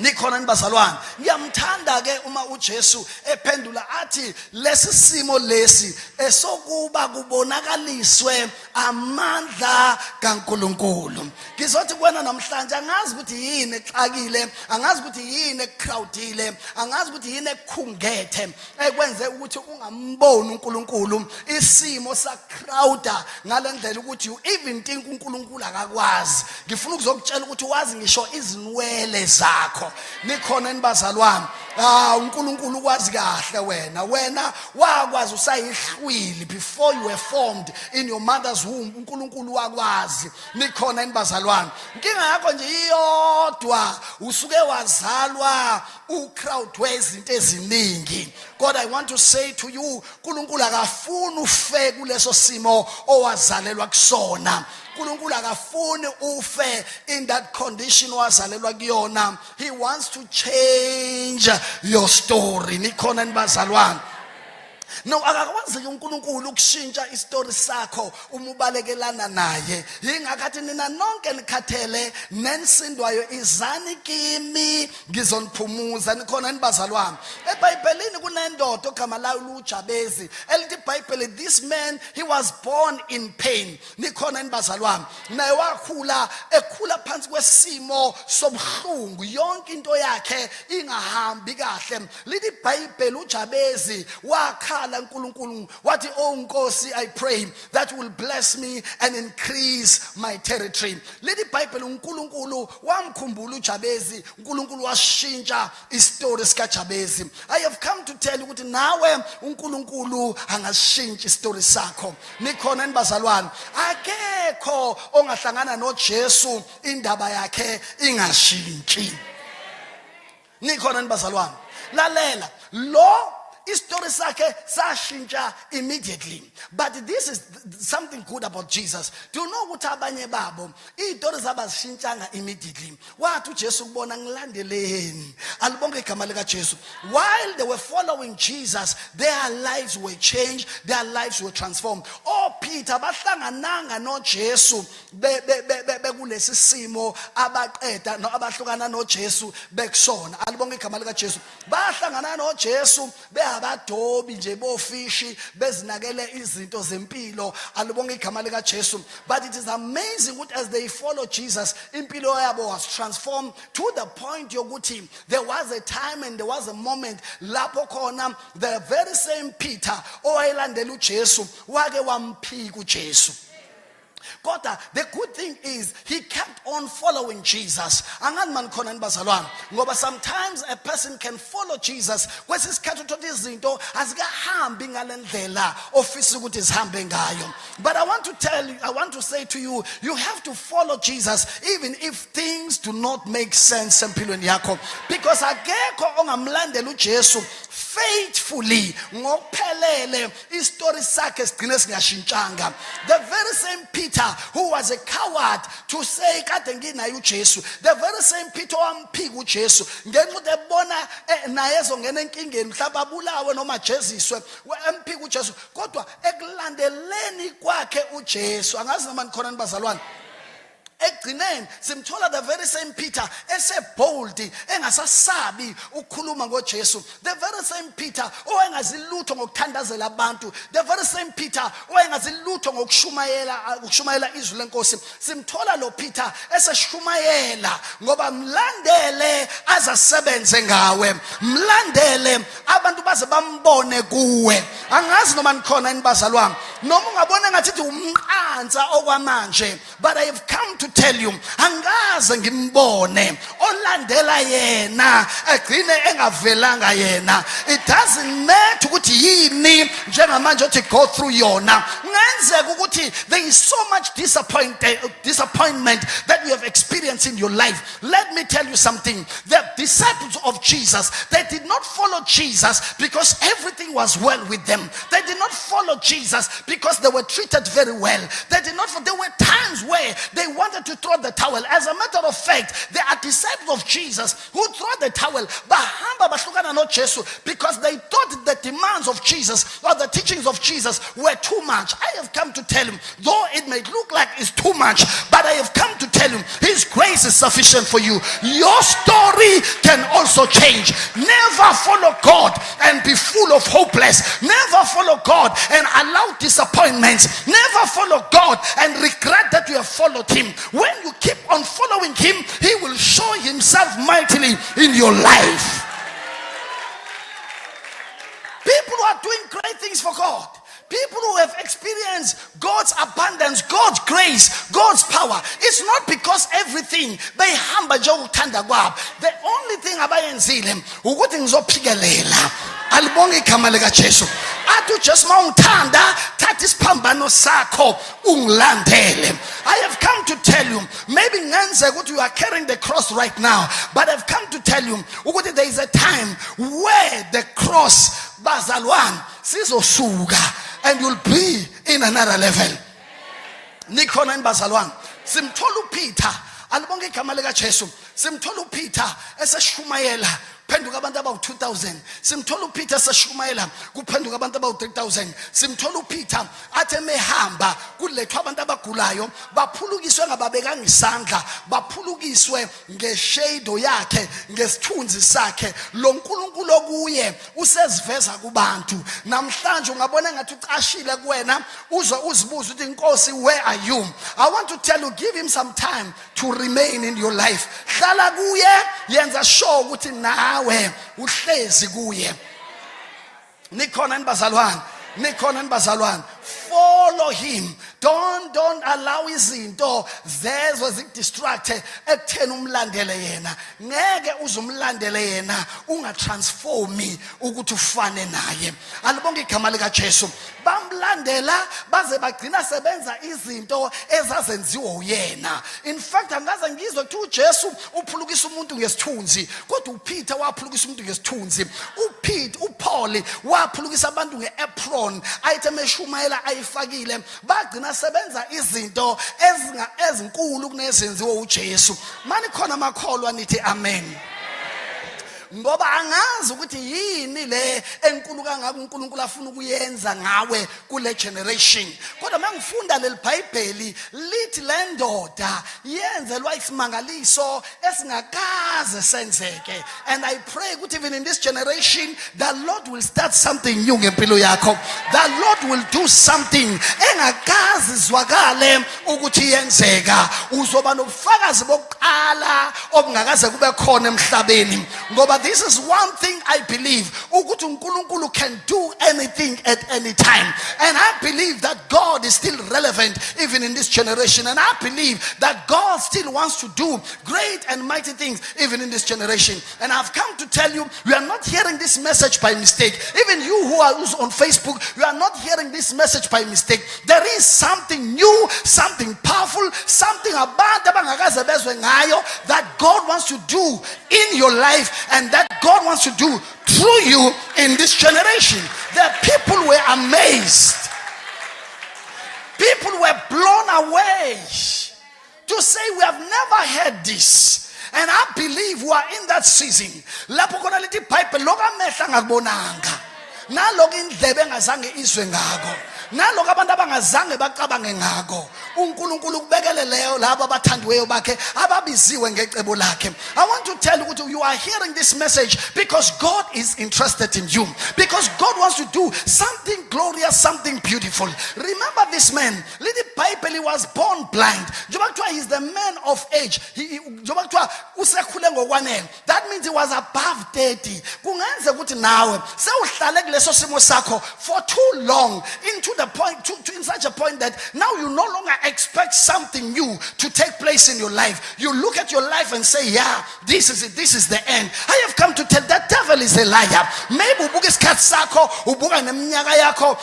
Nikhona nibazalwane, ngiyamthanda ke uma uJesu ephendula athi lesi simo lesi esokuba kubonakaliswe amandla kaNkuluNkulu. Ngizothi kuwena namhlanje angazi ukuthi yini exakile, angazi ukuthi yini ecrowdile, angazi ukuthi yini ekukhungethe ekwenze ukuthi ungamboni uNkulunkulu. Isimo sacrowda ngalendlela ukuthi you even think uNkulunkulu akakwazi. Ngifuna ukuzokutshela ukuthi wazi ngisho izinwele zakho. Nikhona nibazalwane, uNkulunkulu ukwazi kahle wena wakwazi usayihlwili before you were formed in your mother's womb. uNkulunkulu wakwazi. Nikhona nibazalwane, inkinga yakho nje iyodwa, usuke wazalwa ucrowd wezinto eziningi. God, I want to say to you, uNkulunkulu akafuni ufe kuleso simo owazalelwa kusona. uNkulunkulu akafuni ufe in that condition owazalelwa kuyona. He wants to change your story. Nikhona nibazalwane. No, akakwazi uNkulunkulu ukushintsha istory sakho uma ubalekelana naye. Yingakathi nina nonke nikhathele nensindwayo izani kimi ngizoniphumuza. Nikhona nibazalwane. eBhayibhelini kunendoda ogama layo uJabezi. Elithi iBhayibheli, this man, he was born in pain. Nikhona nibazalwane. Naye wakhula ekhula phansi kwesimo sobuhlungu, yonke into yakhe ingahambi kahle. Lithi iBhayibheli uJabezi wakhala uNkulunkulu wathi, oh Nkosi, I pray that will bless me and increase my territory. Lithi iBhayibheli uNkulunkulu wamkhumbula uJabezi, uNkulunkulu washintsha istory sikaJabezi. I have come to tell you ukuthi nawe uNkulunkulu angashintsha istory sakho. Nikhona nibazalwane, akekho ongahlangana noJesu indaba yakhe ingashintshi. Nikhona nibazalwane, lalela lo istory sakhe sashintsha immediately. But this is something good about Jesus. Do you know ukuthi abanye babo izitori zabazishintshanga immediately? Wathi uJesu kubona ngilandeleni, alibonke igama lika Jesu. While they were following Jesus, their lives were changed, their lives were transformed. Oh Peter bahlangananga noJesu bekulesi simo abaqeda no abahlukana noJesu bekusona. Alibonke igama lika Jesu. Bahlangana noJesu abadobi nje bofishi bezinakele izinto zempilo. Alibonke igama lika Jesu. But it is amazing what as they follow Jesus, impilo yabo was transformed to the point yokuthi there was a time and there was a moment lapho khona the very same Peter owayelandela uJesu wake wamphika uJesu. God, the good thing is he kept on following Jesus. Ngoba sometimes a person can follow Jesus kwesisikhathi uthola izinto azikahambi ngalendlela ofisa ukuthi zihambe ngayo. But I want to tell you, I want to say to you, you have to follow Jesus even if things do not make sense empilweni yakho, because akekho ongamlandela uJesu faithfully ngokuphelele istory sakhe sigcine singashintshanga. The very same Peter who was a coward to say kade nginayo uJesu, the very same Peter wamphika uJesu ngenxa ukuthi ebona naye ezongena enkingeni mhlawumbe abulawe noma jeziswe, wamphika uJesu, kodwa ekulandeleni kwakhe uJesu angazi noma nikhona nibazalwane. Ekugcineni simthola the very same Peter esebold engasasabi ukukhuluma ngoJesu. The very same Peter owayengazilutho ngokuthandazela abantu. The very same Peter owayengazilutho ngokushumayela izwi lenkosi. Simthola lo Peter eseshumayela ngoba mlandele azasebenze ngawe, mlandele abantu baze bambone kuwe. Angazi noma nikhona nibazalwane, noma ungabona ngathi umqanza okwamanje, but I have come to tell you, angaze ngimbone olandela yena agcine engavelanga yena. It doesn't matter ukuthi yini njengamanje othi go through yona. Ngenzeka ukuthi there is so much disappointment that you have experienced in your life. Let me tell you something. The disciples of Jesus, they did not follow Jesus because everything was well with them. They did not follow Jesus because they were treated very well. There were times where they wanted to throw the towel. As a matter of fact, there are disciples of Jesus who throw the towel because they thought the demands of Jesus or the teachings of Jesus were too much. I have come to tell him, though it may look like it's too much, but I have come to tell him his grace is sufficient for you. Your story story can also change. Never follow God and be full of hopeless. Never follow God and allow disappointments. Never follow God and regret that you have followed him. When you keep on following him, he will show himself mightily in your life. People who are doing great things for God, people who have experienced God's abundance, God's grace, God's power, it's not because everything they hamba nje ukuthanda kwabo. The only thing abayenzile ukuthi ngizophikelela. Alibonge igama lika Jesu. Athi uJesu mawungithanda, thatha isiphambano sakho ungilandele. I have come to tell you, maybe ngenze ukuthi you are carrying the cross right now, but I've come to tell you ukuthi there is a time where the cross bazalwane sizosuka and you'll be in another level. Nikhona inbazalwane. Simthola uPeter, alibonge igama lika Jesu. Simthola uPeter eseshumayela kuphenduka abantu abawu-2,000. Simthola uPeter eseshumayela kuphenduka abantu abawu-3,000. Simthola uPeter athi emehamba kulethwa abantu abagulayo, baphulukiswe ngababekanga isandla, baphulukiswe ngeshadow yakhe, ngesithunzi sakhe. Lo nkulunkulu okuye useziveza kubantu. Namhlanje ungabona ngathi ucashile kuwena, uzwe uzibuza ukuthi Nkosi, where are you? I want to tell you, give him some time to remain in your life. Hlala kuye, yenza sure ukuthi nawe uhlezi kuye. Nikhona nibazalwane, nikhona nibazalwane. Follow him. Don't allow izinto zezwe zikudistracte ekutheni umlandele yena. Ngeke uzumlandele yena ungatransformi ukuthi ufane naye. Alibonge igama lika Jesu. Bamlandela baze bagcina sebenza izinto ezazenziwa uyena. In fact angaze ngizwe ukuthi uJesu uphulukisa umuntu ngesithunzi, kodwa uPeter waphulukisa umuntu ngesithunzi. uPaul waphulukisa abantu ngeapron, ayithe meshumayela ayifakile. Bagcina sebenza izinto ezinkulu kunezenziwa uJesu. Mani khona makholwa nithi amen. Ngoba angazi ukuthi yini le enkulu kangaka uNkulunkulu afuna ukuyenza ngawe kule generation. Kodwa mangifunda leli Bible lithi le ndoda yenzelwa isimangaliso esingakaze senzeke. And I pray ukuthi even in this generation the Lord will start something new ngempilo yakho. The Lord will do something engakaze zwakale ukuthi yenzeka. Uzoba nobufakazi bokuqala obungakaze kube khona emhlabeni. Ngoba this is one thing I believe, ukuthi uNkulunkulu can do anything at any time. And I believe that God is still relevant even in this generation. And I believe that God still wants to do great and mighty things even in this generation. And I've come to tell you, you are not hearing this message by mistake. Even you who's on Facebook, you are not hearing this message by mistake. There is something new, something powerful, something about that God wants to do in your life, and that God wants to do through you in this generation. The people were amazed. People were blown away to say, we have never heard this. And I believe we are in that season. Lapho khona lithi Bible lokho amehla ngakubonanga, naloko indlebe engazange izwe ngako, naloko abantu abangazange bacabange ngako, uNkulunkulu kubekele leyo labo abathandiweyo bakhe ababiziwe ngecebo lakhe. I want to tell you ukuthi you are hearing this message because God is interested in you, because God wants to do something glorious, something beautiful. Remember this man, little Bible, he was born blind. He is the man of age. That means he was above 30. Kungenze ukuthi nawe sewuhlale kuleso simo sakho for too long, into the point in such a point that now you no longer expect something new to take place in your life. You look at your life and say, yeah, this is it, this is the end. I have come to tell that devil is a liar. Maybe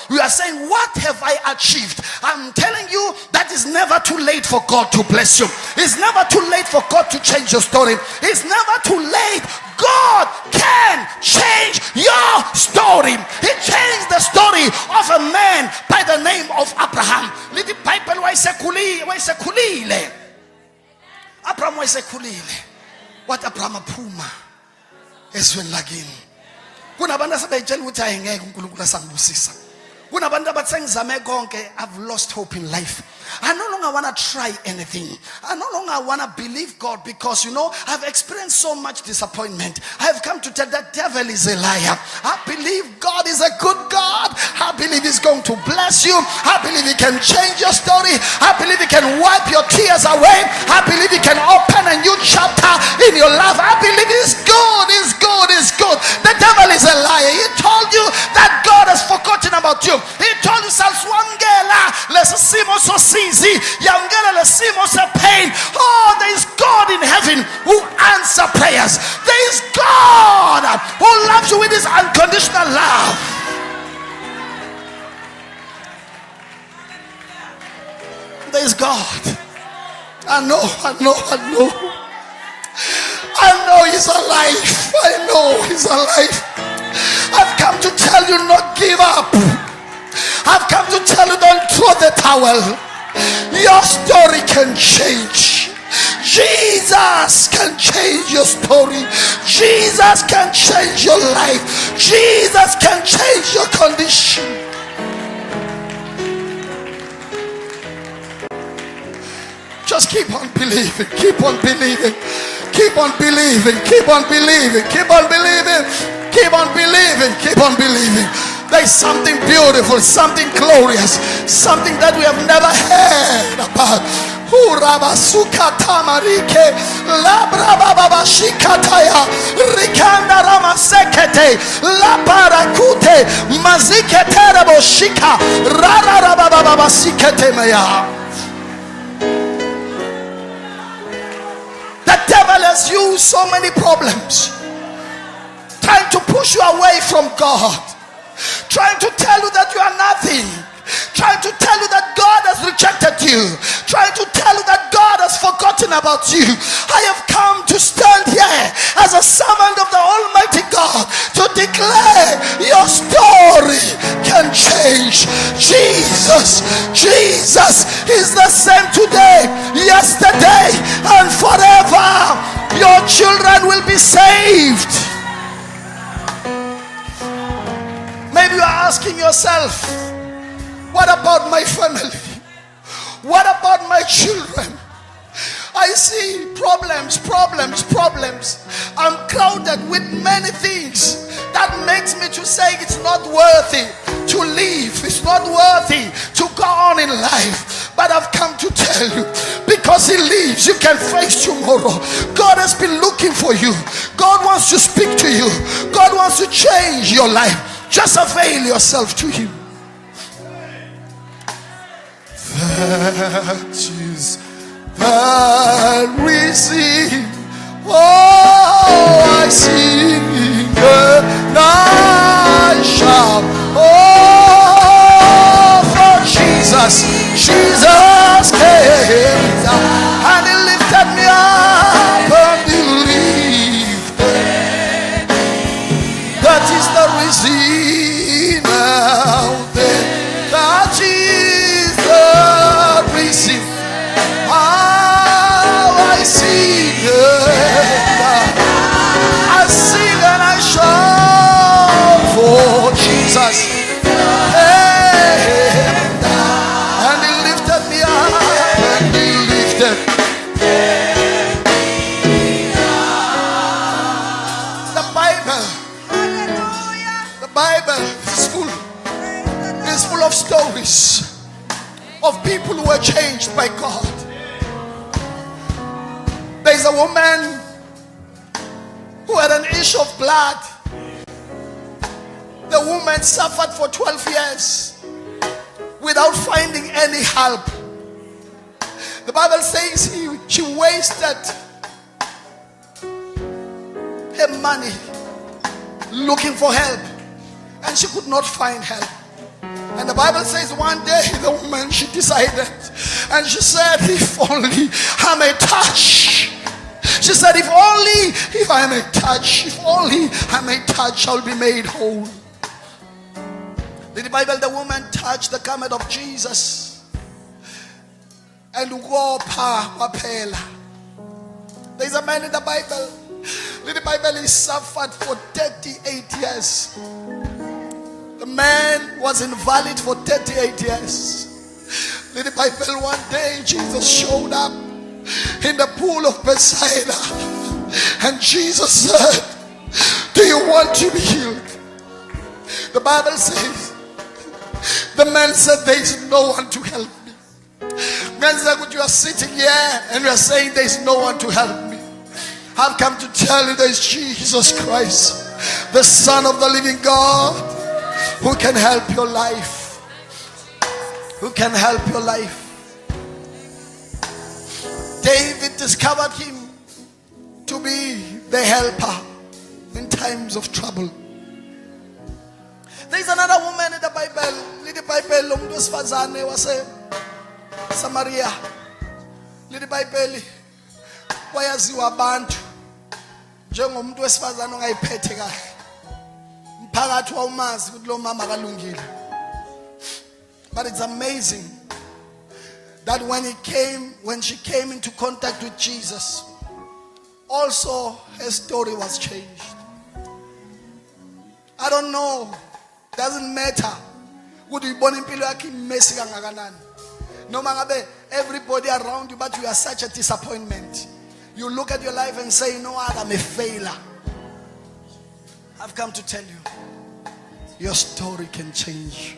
you are saying, what have I achieved? I'm telling you that it's never too late for God to bless you. It's never too late for God to change your story. It's never too late. God can change your story. He changed the story of a man by the name of Abraham. Little Bible wayesekhulile. Abraham wayesekhulile. What Abraham aphuma ezweni lakini. Kunabantu asebetshela ukuthi ayengeke uNkulunkulu asangibusisa. I've lost hope in life. I no longer want to try anything. I no longer want to believe God because, I've experienced so much disappointment. I have come to tell that devil is a liar. I believe God is a good God. I believe He's going to bless you. I believe He can change your story. I believe He can wipe your tears away. I believe He can open a new chapter in your life. I believe He's good. He's good. He's good. The devil is a liar. He told you that God has forgotten about you. He told you, pain. Oh, there is God in heaven who answers prayers. There is God who loves you with His unconditional love. There is God. I know He's alive. I know He's alive. I've come to tell you, not give up. I've come to tell you, don't throw the towel. Your story can change. Jesus can change your story. Jesus can change your life. Jesus can change your condition. Just keep on believing. Keep on believing. Keep on believing. Keep on believing. Keep on believing. Keep on believing. Keep on believing. There's something beautiful, something glorious, something that we have never heard about. The devil has used so many problems, trying to push you away from God, trying to tell you that you are nothing, trying to tell you that God has rejected you, trying to tell you that God has forgotten about you. I have come to stand here as a servant of the Almighty God to declare your story can change. Jesus is the same today, yesterday, and forever. Your children will be saved. Maybe you are asking yourself, what about my family? What about my children? I see problems. I'm crowded with many things. That makes me to say it's not worthy to live. It's not worthy to go on in life. But I've come to tell you, because He lives, you can face tomorrow. God has been looking for you. God wants to speak to you. God wants to change your life. Just avail yourself to Him. That is the reason. Oh, I sing and I shout. Oh, for Jesus came and He lifted me up and believed. That is the reason out there. That is the reason. I sing and I shout for Jesus. And He lifted me up and He lifted. The Bible is full of stories of people who were changed by God. There's a woman who had an issue of blood. The woman suffered for 12 years without finding any help. The Bible says she wasted her money looking for help, and she could not find help. And the Bible says one day the woman, she decided, and she said, if only I may touch. She said, if I may touch, I'll be made whole. In the Bible, the woman touched the garment of Jesus and there's a man in the Bible. In the Bible, he suffered for 38 years. The man was invalid for 38 years. In the Bible, one day Jesus showed up in the pool of Bethsaida, and Jesus said, do you want to be healed? The Bible says, the man said, there is no one to help me. Man said, you are sitting here and you are saying there is no one to help me. I've come to tell you there is Jesus Christ, the Son of the living God, who can help your life. Who can help your life. David discovered him to be the helper in times of trouble. There is another woman in the Bible. In the Bible, umuntu was Samaria. In the Bible, wayaziwa abantu njengomuntu wesifazane ongayiphethe kahle. Mphakathi wawumazi ukuthi lo mama akalungile. But it's amazing that when she came into contact with Jesus, also her story was changed. I don't know. Doesn't matter. Would you born in Pilaki messy kangakanani? No matter everybody around you, but you are such a disappointment. You look at your life and say, no, I'm a failure. I've come to tell you, your story can change.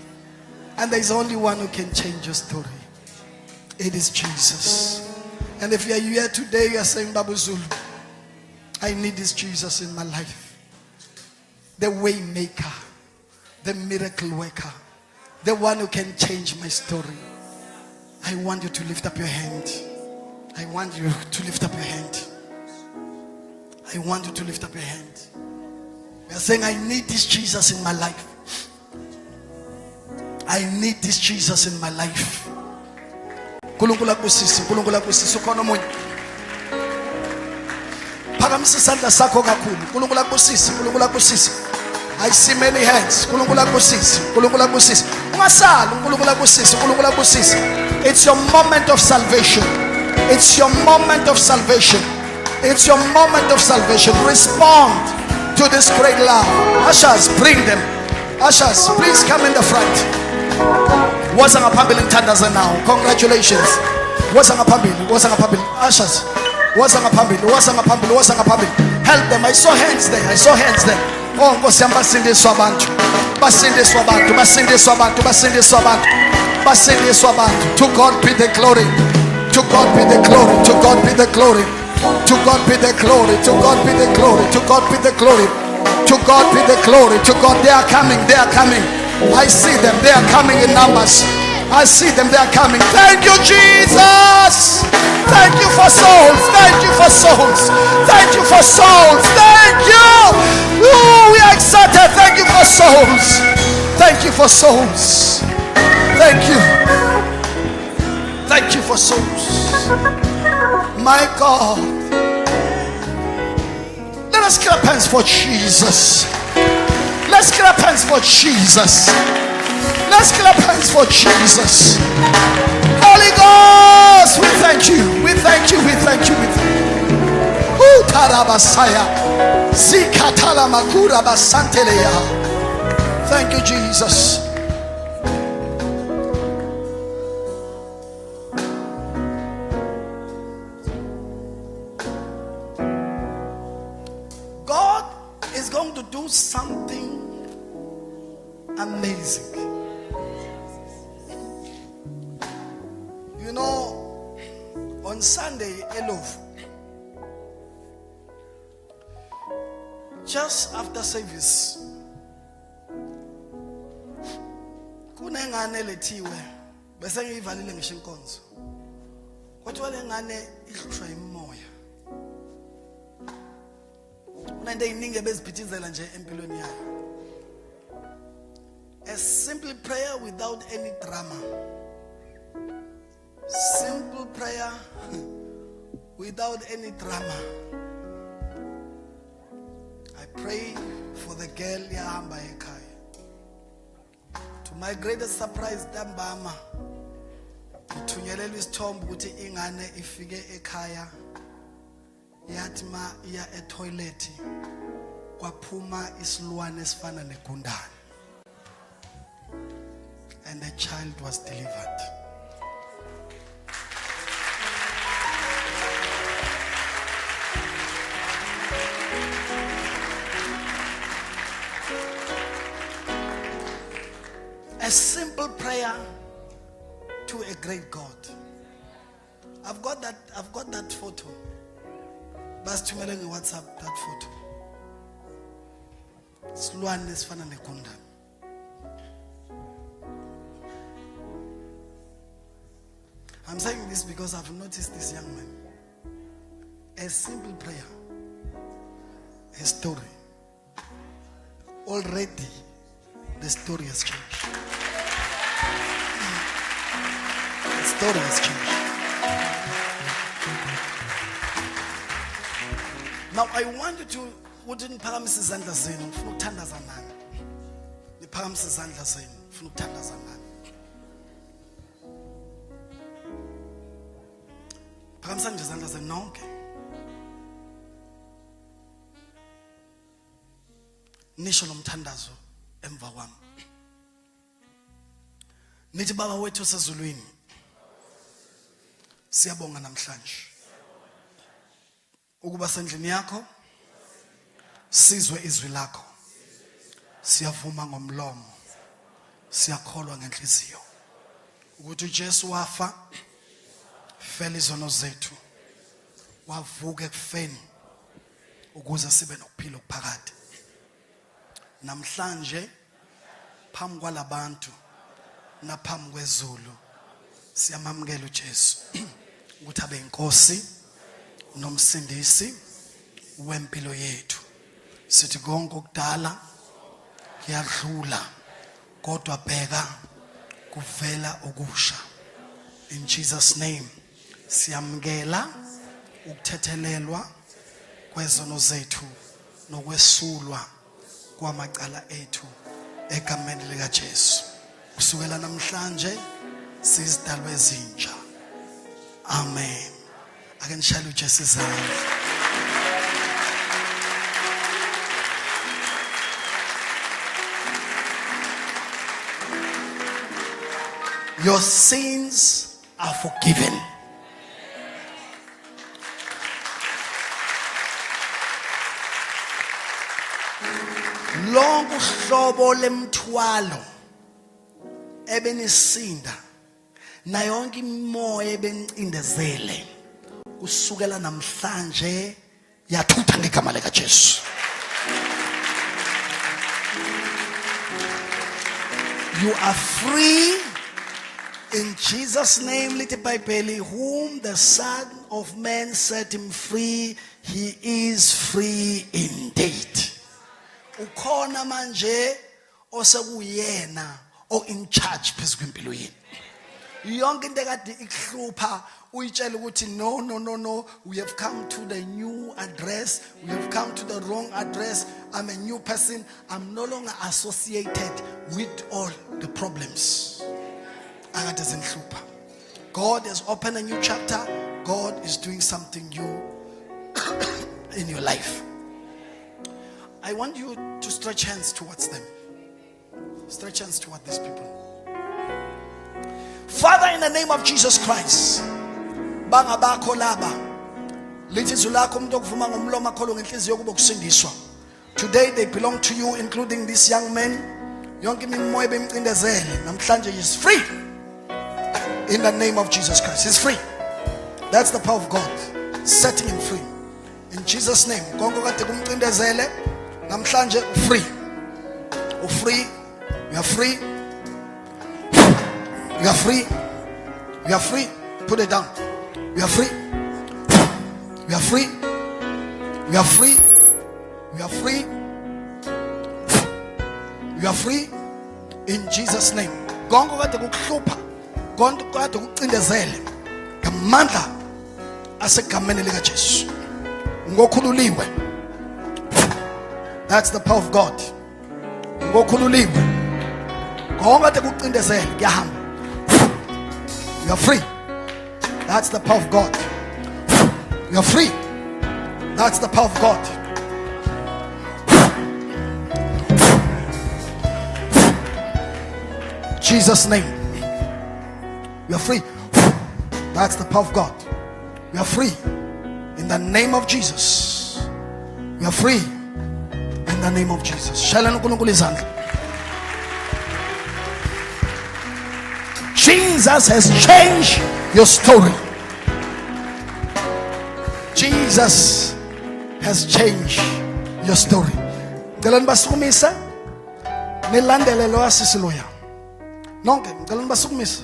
And there's only one who can change your story. It is Jesus. And if you are here today, you are saying, Babu Zulu, I need this Jesus in my life. The way maker, the miracle worker, the one who can change my story. I want you to lift up your hand. I want you to lift up your hand. I want you to lift up your hand. You are saying, I need this Jesus in my life. I need this Jesus in my life. Kulungula kusisi, kulungula kusisi, ukhona omunye. Phakamisa isandla sakho kakhulu. Kulungula kusisi, kulungula kusisi. I see many hands. Kulungula kusisi, kulungula kusisi. Ungasali, kulungula kusisi, kulungula kusisi. It's your moment of salvation. It's your moment of salvation. It's your moment of salvation. Respond to this great love. Ushers, bring them. Ushers, please come in the front. Wasanga phambili ngithandaze now. Congratulations. Wasanga phambili, wasanga phambili. Ushers. Wasanga phambili, wasanga phambili, wasanga phambili. Help them. I saw hands there. I saw hands there. Oh, Nkosi yami basindiswa abantu. Basindiswa abantu, basindiswa abantu, basindiswa abantu. Basindiswa abantu. To God be the glory. To God be the glory. To God be the glory. To God be the glory. To God be the glory. To God be the glory. To God be the glory. To God, they are coming. They are coming. I see them. They are coming in numbers. I see them. They are coming. Thank you, Jesus. Thank you for souls. Thank you for souls. Thank you for souls. Thank you. Ooh, we are excited. Thank you for souls. Thank you for souls. Thank you. Thank you for souls. My God. Let us clap hands for Jesus. Let's clap hands for Jesus. Let's clap hands for Jesus. Holy Ghost, we thank you. We thank you. We thank you. We thank you. Tarabasaya. Zikatala makura basanteleya. Thank you, Jesus. God is going to do something amazing. You know, on Sunday, Elov, just after service, kunengane lethiwe bese ngiyivalile ngisho inkonzo. Kodwa le ngane ihlushwa imoya. Unento eziningi ebezibhithizela nje empilweni yayo. A simple prayer without any drama. Simple prayer without any drama. I pray for the girl yahamba ekhaya. To my greatest surprise, Dambama ithunyelelwe isithombe ukuthi ingane ifike ekhaya yathi ma iya etoilet kwaphuma isilwane esifana negundane. and the child was delivered. A simple prayer to a great God. I've got that photo. Bas tumele nge WhatsApp that photo. Silwane sifana nekunda. I'm saying this because I've noticed this young man. A simple prayer, a story. Already, the story has changed. The story has changed. Now I want you to wouldn't phakamisa izandla zenu ufuna ukuthandaza nani. Niphakamise izandla zenu ufuna ukuthandaza nani. Phakamisa nje izandla zenu nonke. Nisho lomthandazo emva kwami. Nithi baba wethu sezulwini. Siyabonga namhlanje. Ukuba sendlini yakho sizwe izwi lakho. Siyavuma ngomlomo. Siyakholwa ngenhliziyo ukuthi uJesu wafa fela izono zethu. Wavuka ekufeni ukuze sibe nokuphila okuphakade. Namhlanje phambi kwalabantu naphambi kweZulu siyamamukela uJesu ukuthi abe inkosi nomsindisi wempilo yethu. Sithi konke okudala kuyadlula kodwa bheka kuvela okusha. In Jesus name siyamukela ukuthethelelwa kwezono zethu nokwesulwa kwamacala ethu egameni lika Jesu. Kusukela namhlanje sizidalwe ezintsha. Amen. Ake nishayele uJesu izandla. Your sins are forgiven. Lonke uhlobo lemthwalo ebenisinda na yonke imoya ebenicindezele kusukela namhlanje yathutha ngegama lika Jesu. You are free in Jesus' name. Lithi iBhayibheli, whom the Son of Man set him free, he is free indeed. Ukhona manje osekuyena o in charge phezu kwempilo yini. Yonke into ekade ikuhlupha uyitshela ukuthi no, we have come to the new address, we have come to the wrong address, I'm a new person, I'm no longer associated with all the problems. Akade zinhlupha. God has opened a new chapter. God is doing something new in your life. I want you to stretch hands towards them. Stretch hands towards these people. Father, in the name of Jesus Christ, bangabakho laba lithi izwi lakho umuntu okuvuma ngomlomo akholwe ngenhliziyo kuba kusindiswa. Today they belong to you, including this young man. Yonke imimoya ebemcindezele namhlanje is free. In the name of Jesus Christ, he's free. That's the power of God, setting him free. In Jesus' name, konke kade kumcindezele namhlanje free. Free. You are free. You are free. You are free. Put it down. You are free. You are free. You are free. You are free. You are free. In Jesus' name. Konke kade kukuhlupha, konke kade kucindezele ngamandla asegameni lika Jesu. Ngokhululiwe. That's the power of God. Ngokhululiwe. Konke kade kucindezele kuyahamba. You are free. That's the power of God. You are free. That's the power of God. Jesus' name. You are free. That's the power of God. You are free in the name of Jesus. You are free in the name of Jesus. Jesus has changed your story. Jesus has changed your story. Ngicela nibasukumisa nilandele lo asisiloya. Nonke ngicela nibasukumisa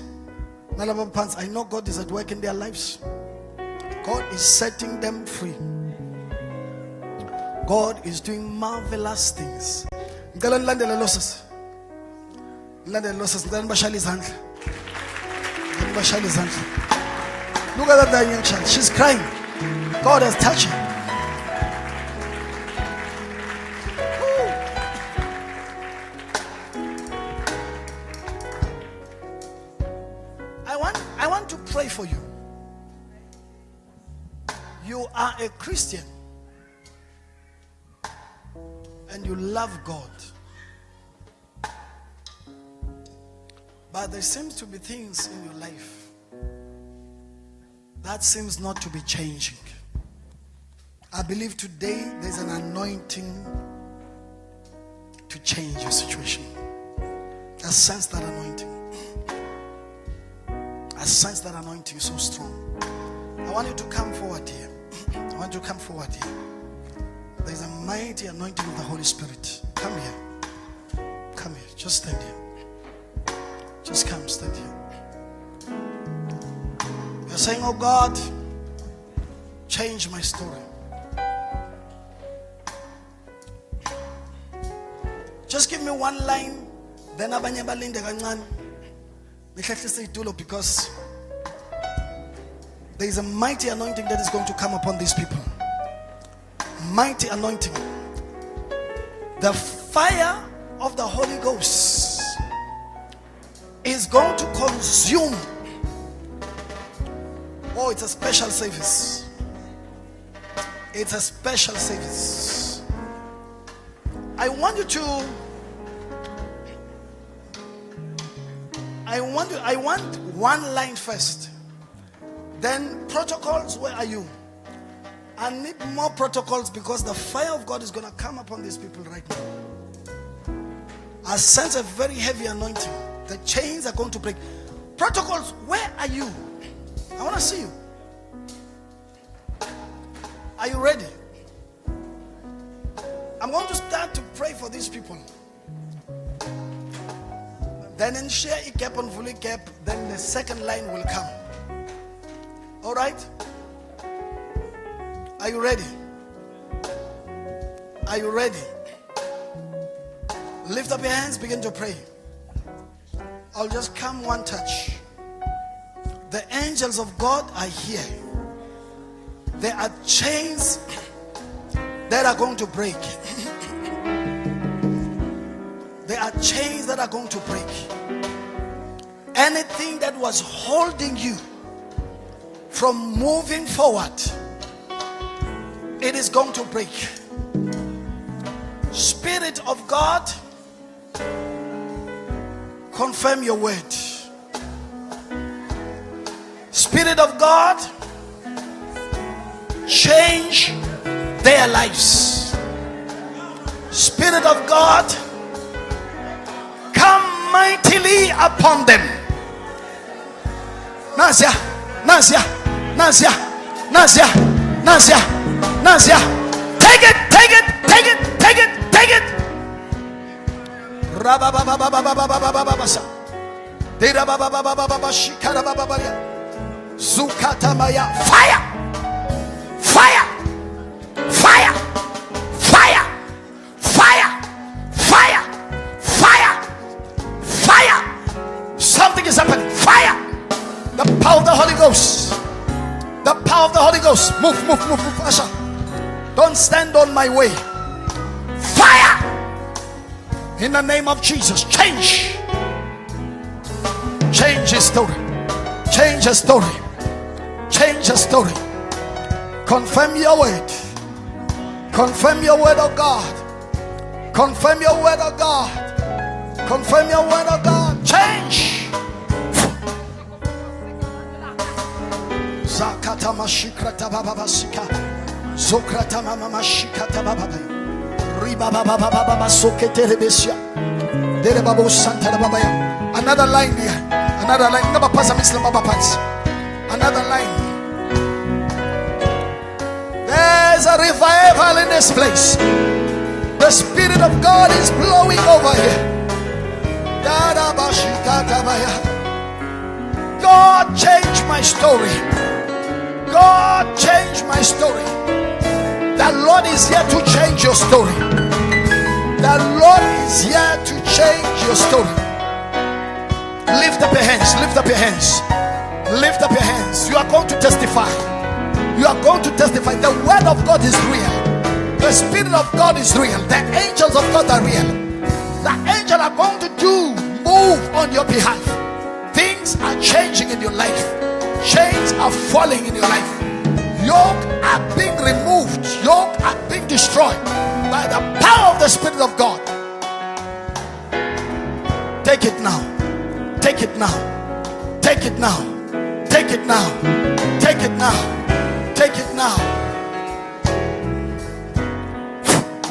nalabo phansi. I know God is at work in their lives. God is setting them free. God is doing marvelous things. Ngicela nilandele lo sisi. Nilandele lo sisi. Ngicela nibashayele izandla. Nibashayele izandla. Look at that young child. She's crying. God has touched her. I want to pray for you. You are a Christian and you love God, but there seems to be things in your life that seems not to be changing. I believe today there's an anointing to change your situation. I sense that anointing. I sense that anointing so strong. I want you to come forward here. I want you to come forward here. There's a mighty anointing of the Holy Spirit. Come here. Come here. Just stand here. Just come, stand here. You're saying, oh God, change my story. Just give me one line. Then abanye balinde kancane. Because there is a mighty anointing that is going to come upon these people. Mighty anointing. The fire of the Holy Ghost is going to consume. Oh, it's a special service. It's a special service. I want you to I want one line first. Then protocols, where are you? I need more protocols because the fire of God is going to come upon these people right now. I sense a very heavy anointing. The chains are going to break. Protocols, where are you? I want to see you. Are you ready? I'm going to start to pray for these people. Then in share a cap and fully cap, then the second line will come. All right? Are you ready? Are you ready? Lift up your hands, begin to pray. I'll just come one touch. The angels of God are here. There are chains that are going to break. There are chains that are going to break. Anything that was holding you from moving forward, it is going to break. Spirit of God, confirm your word. Spirit of God, change their lives. Spirit of God, come mightily upon them. Nazia, Nazia, Nazia, Nazia, Nazia, Nazia. Take it, take it, take it, take it, take it. Rababababababababababasa. Dirababababababashikarabababaria. Zukatamaya. Fire! Fire! Fire! Fire! Fire! Fire! Fire! Fire! Something is happening. Fire! The power of the Holy Ghost. The power of the Holy Ghost. Move, move, move, move. Asha. Don't stand on my way. Fire! In the name of Jesus. Change. Change his story. Change his story. Change his story. Confirm your word. Confirm your word, oh God. Confirm your word, oh God. Confirm your word, oh God. Change. Zakata mashikrata baba sika. Zokrata mama mashikata baba. Riba baba baba sokete rebesia. Dere babo santa baba ya. Another line here. Another line. Never pass a Muslim baba pants. Another line. There's a revival in this place. The Spirit of God is blowing over here. God changed my story. God changed my story. The Lord is here to change your story. The Lord is here to change your story. Lift up your hands. Lift up your hands. Lift up your hands. You are going to testify. You are going to testify. The word of God is real. The Spirit of God is real. The angels of God are real. The angels are going to move on your behalf. Things are changing in your life. Chains are falling in your life. Yoke are being removed. Yoke are being destroyed by the power of the Spirit of God. Take it now. Take it now. Take it now. Take it now. Take it now. Take it now.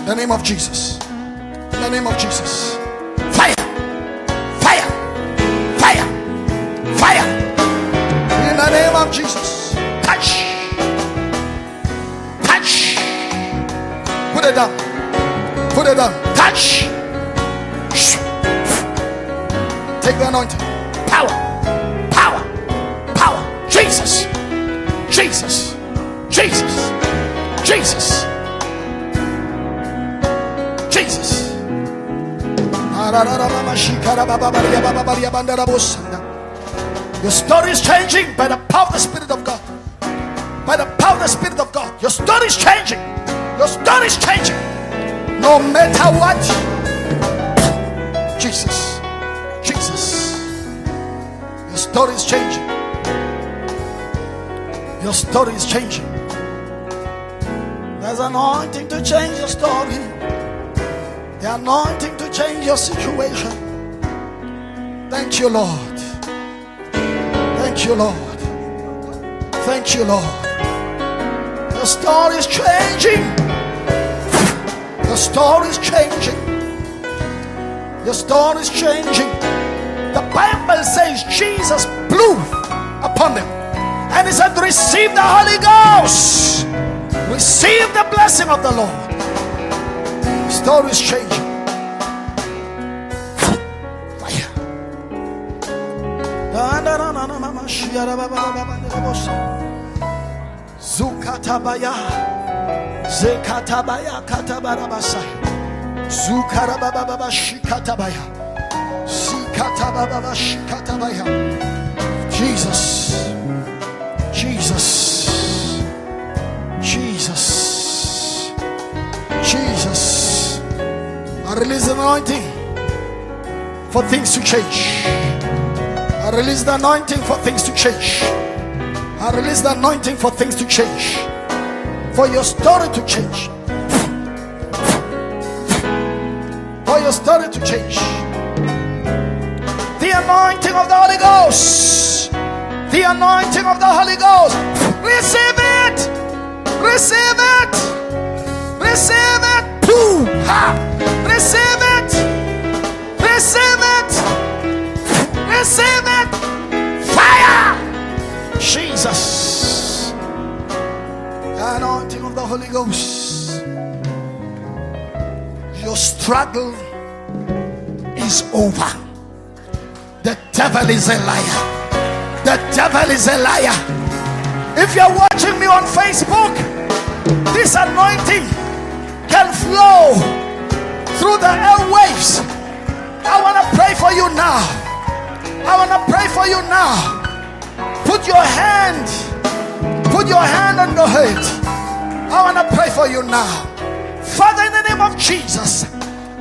In the name of Jesus. In the name of Jesus. Fire. Fire. Fire. Fire. In the name of Jesus. Touch. Touch. Put it down. Put it down. Touch. Take the anointing. Power. Power. Power. Jesus. Jesus. Jesus. Jesus. Jesus. Your story is changing by the power of the Spirit of God. By the power of the Spirit of God. Your story is changing. Your story is changing. No matter what. Jesus. Jesus. Your story is changing. Your story is changing. There's anointing to change your story. The anointing to change your situation. Thank you, Lord. Thank you, Lord. Thank you, Lord. Your story is changing. Your story is changing. Your story is changing. The Bible says Jesus blew upon them and he said, receive the Holy Ghost. Receive the blessing of the Lord. The story is changing. Fire. Zukatabaya. Zekatabaya katabarabasai. Zukarababa shikatabaya. Zikatababa shikatabaya. Jesus. Jesus. Jesus. Jesus. I release the anointing for things to change. I release the anointing for things to change. I release the anointing for things to change. For your story to change. For your story to change. The anointing of the Holy Ghost. The anointing of the Holy Ghost. Receive it. Receive it. Receive it. Receive it. Receive it. Receive it. Fire. Jesus. The anointing of the Holy Ghost. Your struggle is over. The devil is a liar. The devil is a liar. If you're watching me on Facebook, this anointing can flow through the airwaves. I want to pray for you now. I want to pray for you now. Put your hand on your head. I want to pray for you now. Father, in the name of Jesus,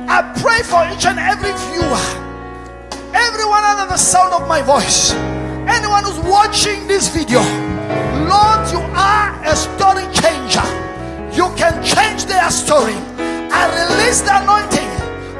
I pray for each and every viewer, everyone under the sound of my voice, anyone who's watching this video. Lord, you are a story changer. You can change their story. I release the anointing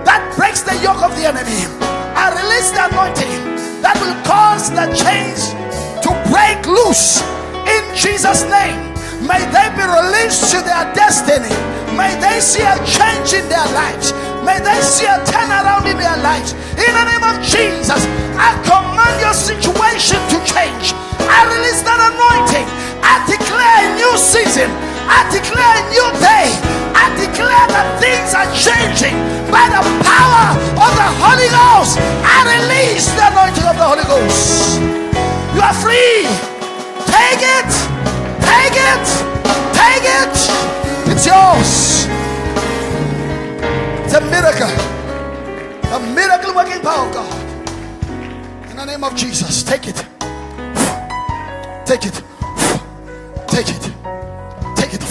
that breaks the yoke of the enemy. I release release the anointing that will cause the chains to break loose in Jesus' name. May they be released to their destiny. May they see a change in their lives. May they see a turnaround in their lives. In the name of Jesus, I command your situation to change. I release that anointing. I declare a new season. I declare a new day. I declare that things are changing by the power of the Holy Ghost. I release the anointing of the Holy Ghost. You are free. Take it. Take it. Take it. It's yours. It's a miracle. A miracle working power of God. In the name of Jesus, take it. Take it. Take it. Take it.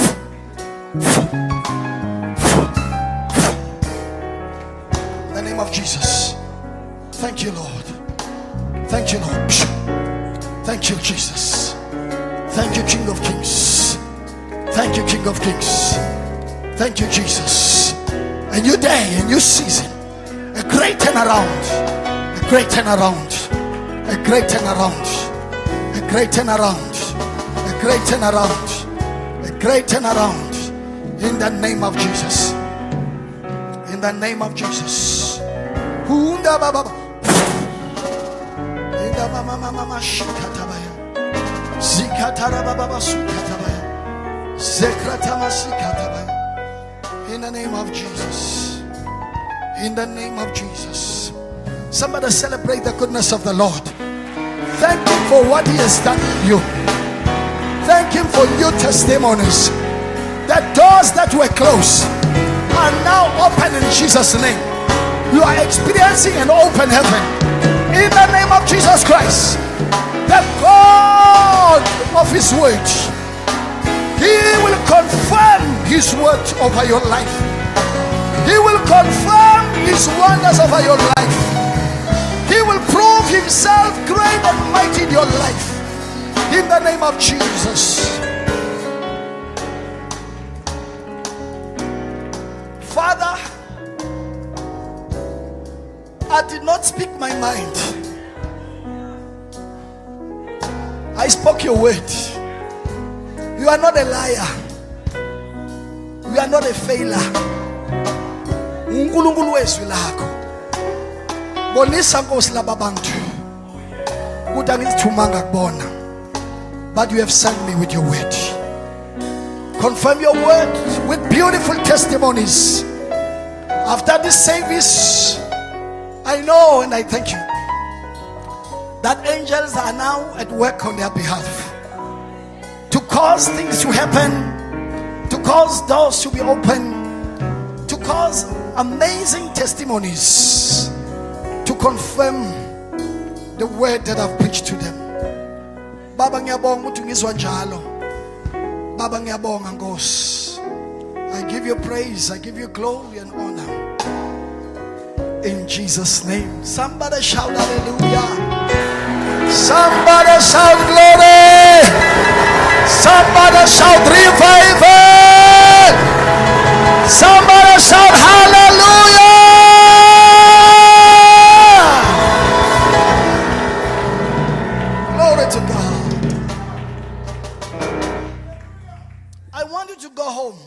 In the name of Jesus. Thank you, Lord. Thank you, Lord. Thank you, Jesus. Thank you, King of Kings. Thank you, King of Kings. Thank you, Jesus. A new day, a new season. A great turnaround. A great turnaround. A great turnaround. A great turnaround. A great turnaround. A great turnaround. In the name of Jesus. In the name of Jesus. In the name of Jesus. In the name of Jesus. Somebody celebrate the goodness of the Lord. Thank Him for what He has done for you. Thank Him for new testimonies. The doors that were closed are now open in Jesus' name. You are experiencing an open heaven. In the name of Jesus Christ, the God of His word, He will confirm His word over your life. He will confirm His wonders over your life. He will prove Himself great and mighty in your life. In the name of Jesus. Father, I did not speak my mind. I spoke your word. You are not a liar. You are not a failure. uNkulunkulu wezwi lakho bonisa Nkosi lababantu ukuthi angizithumanga kubona, but you have sent me with your word. Confirm your word with beautiful testimonies. After this service, I know and I thank you that angels are now at work on their behalf to cause things to happen, to cause doors to be open, to cause amazing testimonies, to confirm the word that I've preached to them. Baba ngiyabonga ukuthi ngizwa njalo. Baba ngiyabonga Nkosi. I give you praise, I give you glory and honor. In Jesus' name. Somebody shout hallelujah. Somebody shout glory. Somebody shout revival. Somebody shout hallelujah. Glory to God. I want you to go home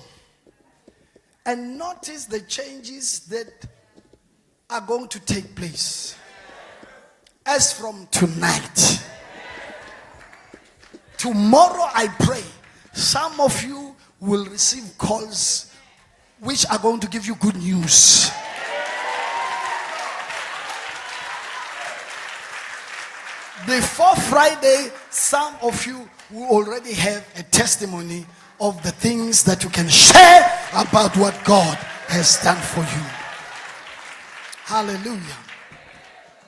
and notice the changes that are going to take place as from tonight. Tomorrow, I pray some of you will receive calls which are going to give you good news. Before Friday, some of you will already have a testimony of the things that you can share about what God has done for you. Hallelujah.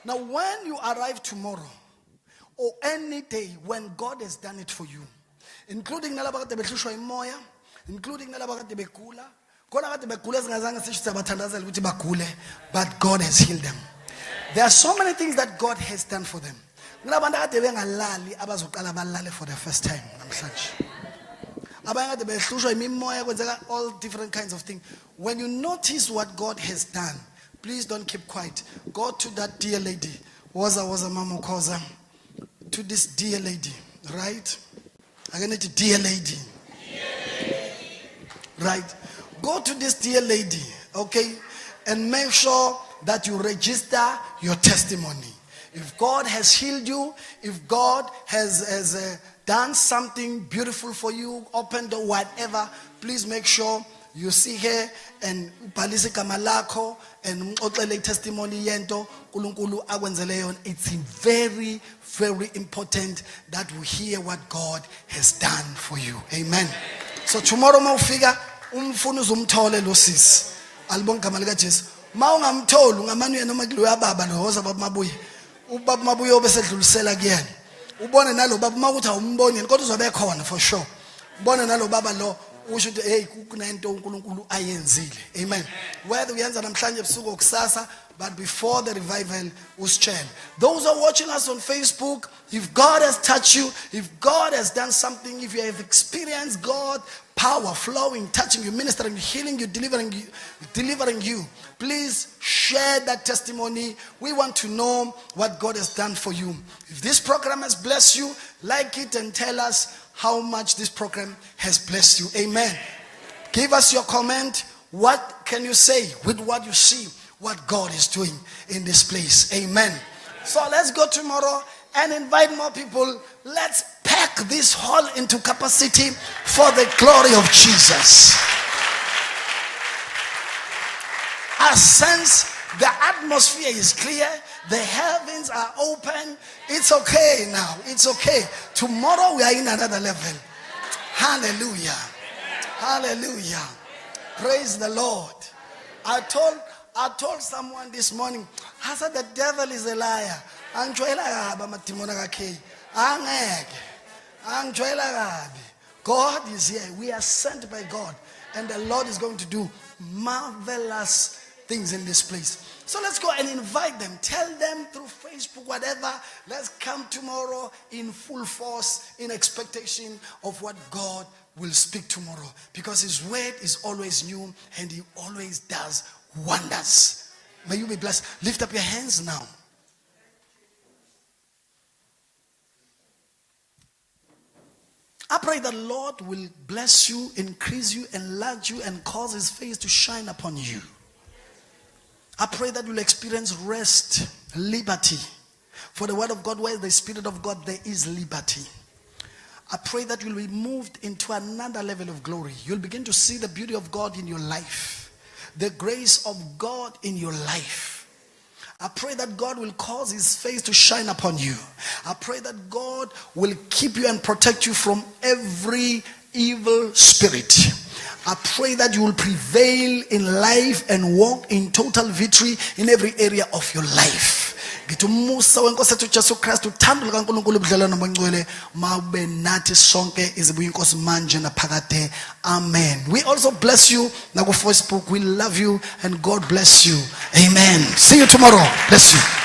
Now, when you arrive tomorrow or any day when God has done it for you, including nalabakade behlushwa imoya, including nalabakade begula, khona kade begula singazange sisho sabathandazela ukuthi bagule, but God has healed them. There are so many things that God has done for them. Kunabantu kade bengalali abazoqala balale for the first time namhlanje. Abanye kade behlushwa imimoya kwenzeka all different kinds of things. When you notice what God has done, Please don't keep quiet. Go to that dear lady. Waza mama koza. To this dear lady, right? I'm going to dear lady. Right? Go to this dear lady, okay? And make sure that you register your testimony. If God has healed you, if God has done something beautiful for you, opened or whatever, please make sure you see her and ubhalise igama lakho and uxoxele testimony yento uNkulunkulu akwenzele yona. It's very, very important that we hear what God has done for you. Amen. So tomorrow mawufika umfuna uzumthole lo sisi. Alibonke igama lika Jesu. Ma ungamtholi ungamane noma kuloya baba lo hoza baba Mabuye. Ubaba Mabuye obesedlulisela kuyena. Ubone nalo baba makuthi awumboni kodwa uzobe khona for sure. Ubone nalo baba lo usho ukuthi hey kunento uNkulunkulu ayenzile. Amen. Whether uyenza namhlanje ebusuku okusasa, but before the revival usitshele. Those who are watching us on Facebook, if God has touched you, if God has done something, if you have experienced God power flowing, touching you, ministering, healing you, delivering you, please share that testimony. We want to know what God has done for you. If this program has blessed you, like it and tell us how much this program has blessed you. Amen. Give us your comment. What can you say with what you see, what God is doing in this place? Amen. So let's go tomorrow and invite more people. Let's pack this hall into capacity for the glory of Jesus. I sense the atmosphere is clear. The heavens are open. It's okay now. It's okay. Tomorrow we are in another level. Hallelujah. Hallelujah. Praise the Lord. I told someone this morning, I said the devil is a liar. God is here. We are sent by God. And the Lord is going to do marvelous things in this place. So let's go and invite them. Tell them through Facebook, whatever. Let's come tomorrow in full force, in expectation of what God will speak tomorrow. Because His word is always new and He always does wonders. May you be blessed. Lift up your hands now. I pray that the Lord will bless you, increase you, enlarge you, and cause His face to shine upon you. I pray that you'll experience rest, liberty. For the word of God, where the Spirit of God, there is liberty. I pray that you'll be moved into another level of glory. You'll begin to see the beauty of God in your life, the grace of God in your life. I pray that God will cause His face to shine upon you. I pray that God will keep you and protect you from every evil spirit. I pray that you will prevail in life and walk in total victory in every area of your life. Ngitumusa wenkosi yethu Jesu Kristu, uthando likaNkulunkulu, ubudlelwano obungcwele mawube nathi sonke izibuye inkosi manje naphakade. Amen. We also bless you na ku Facebook. We love you and God bless you. Amen. See you tomorrow. Bless you.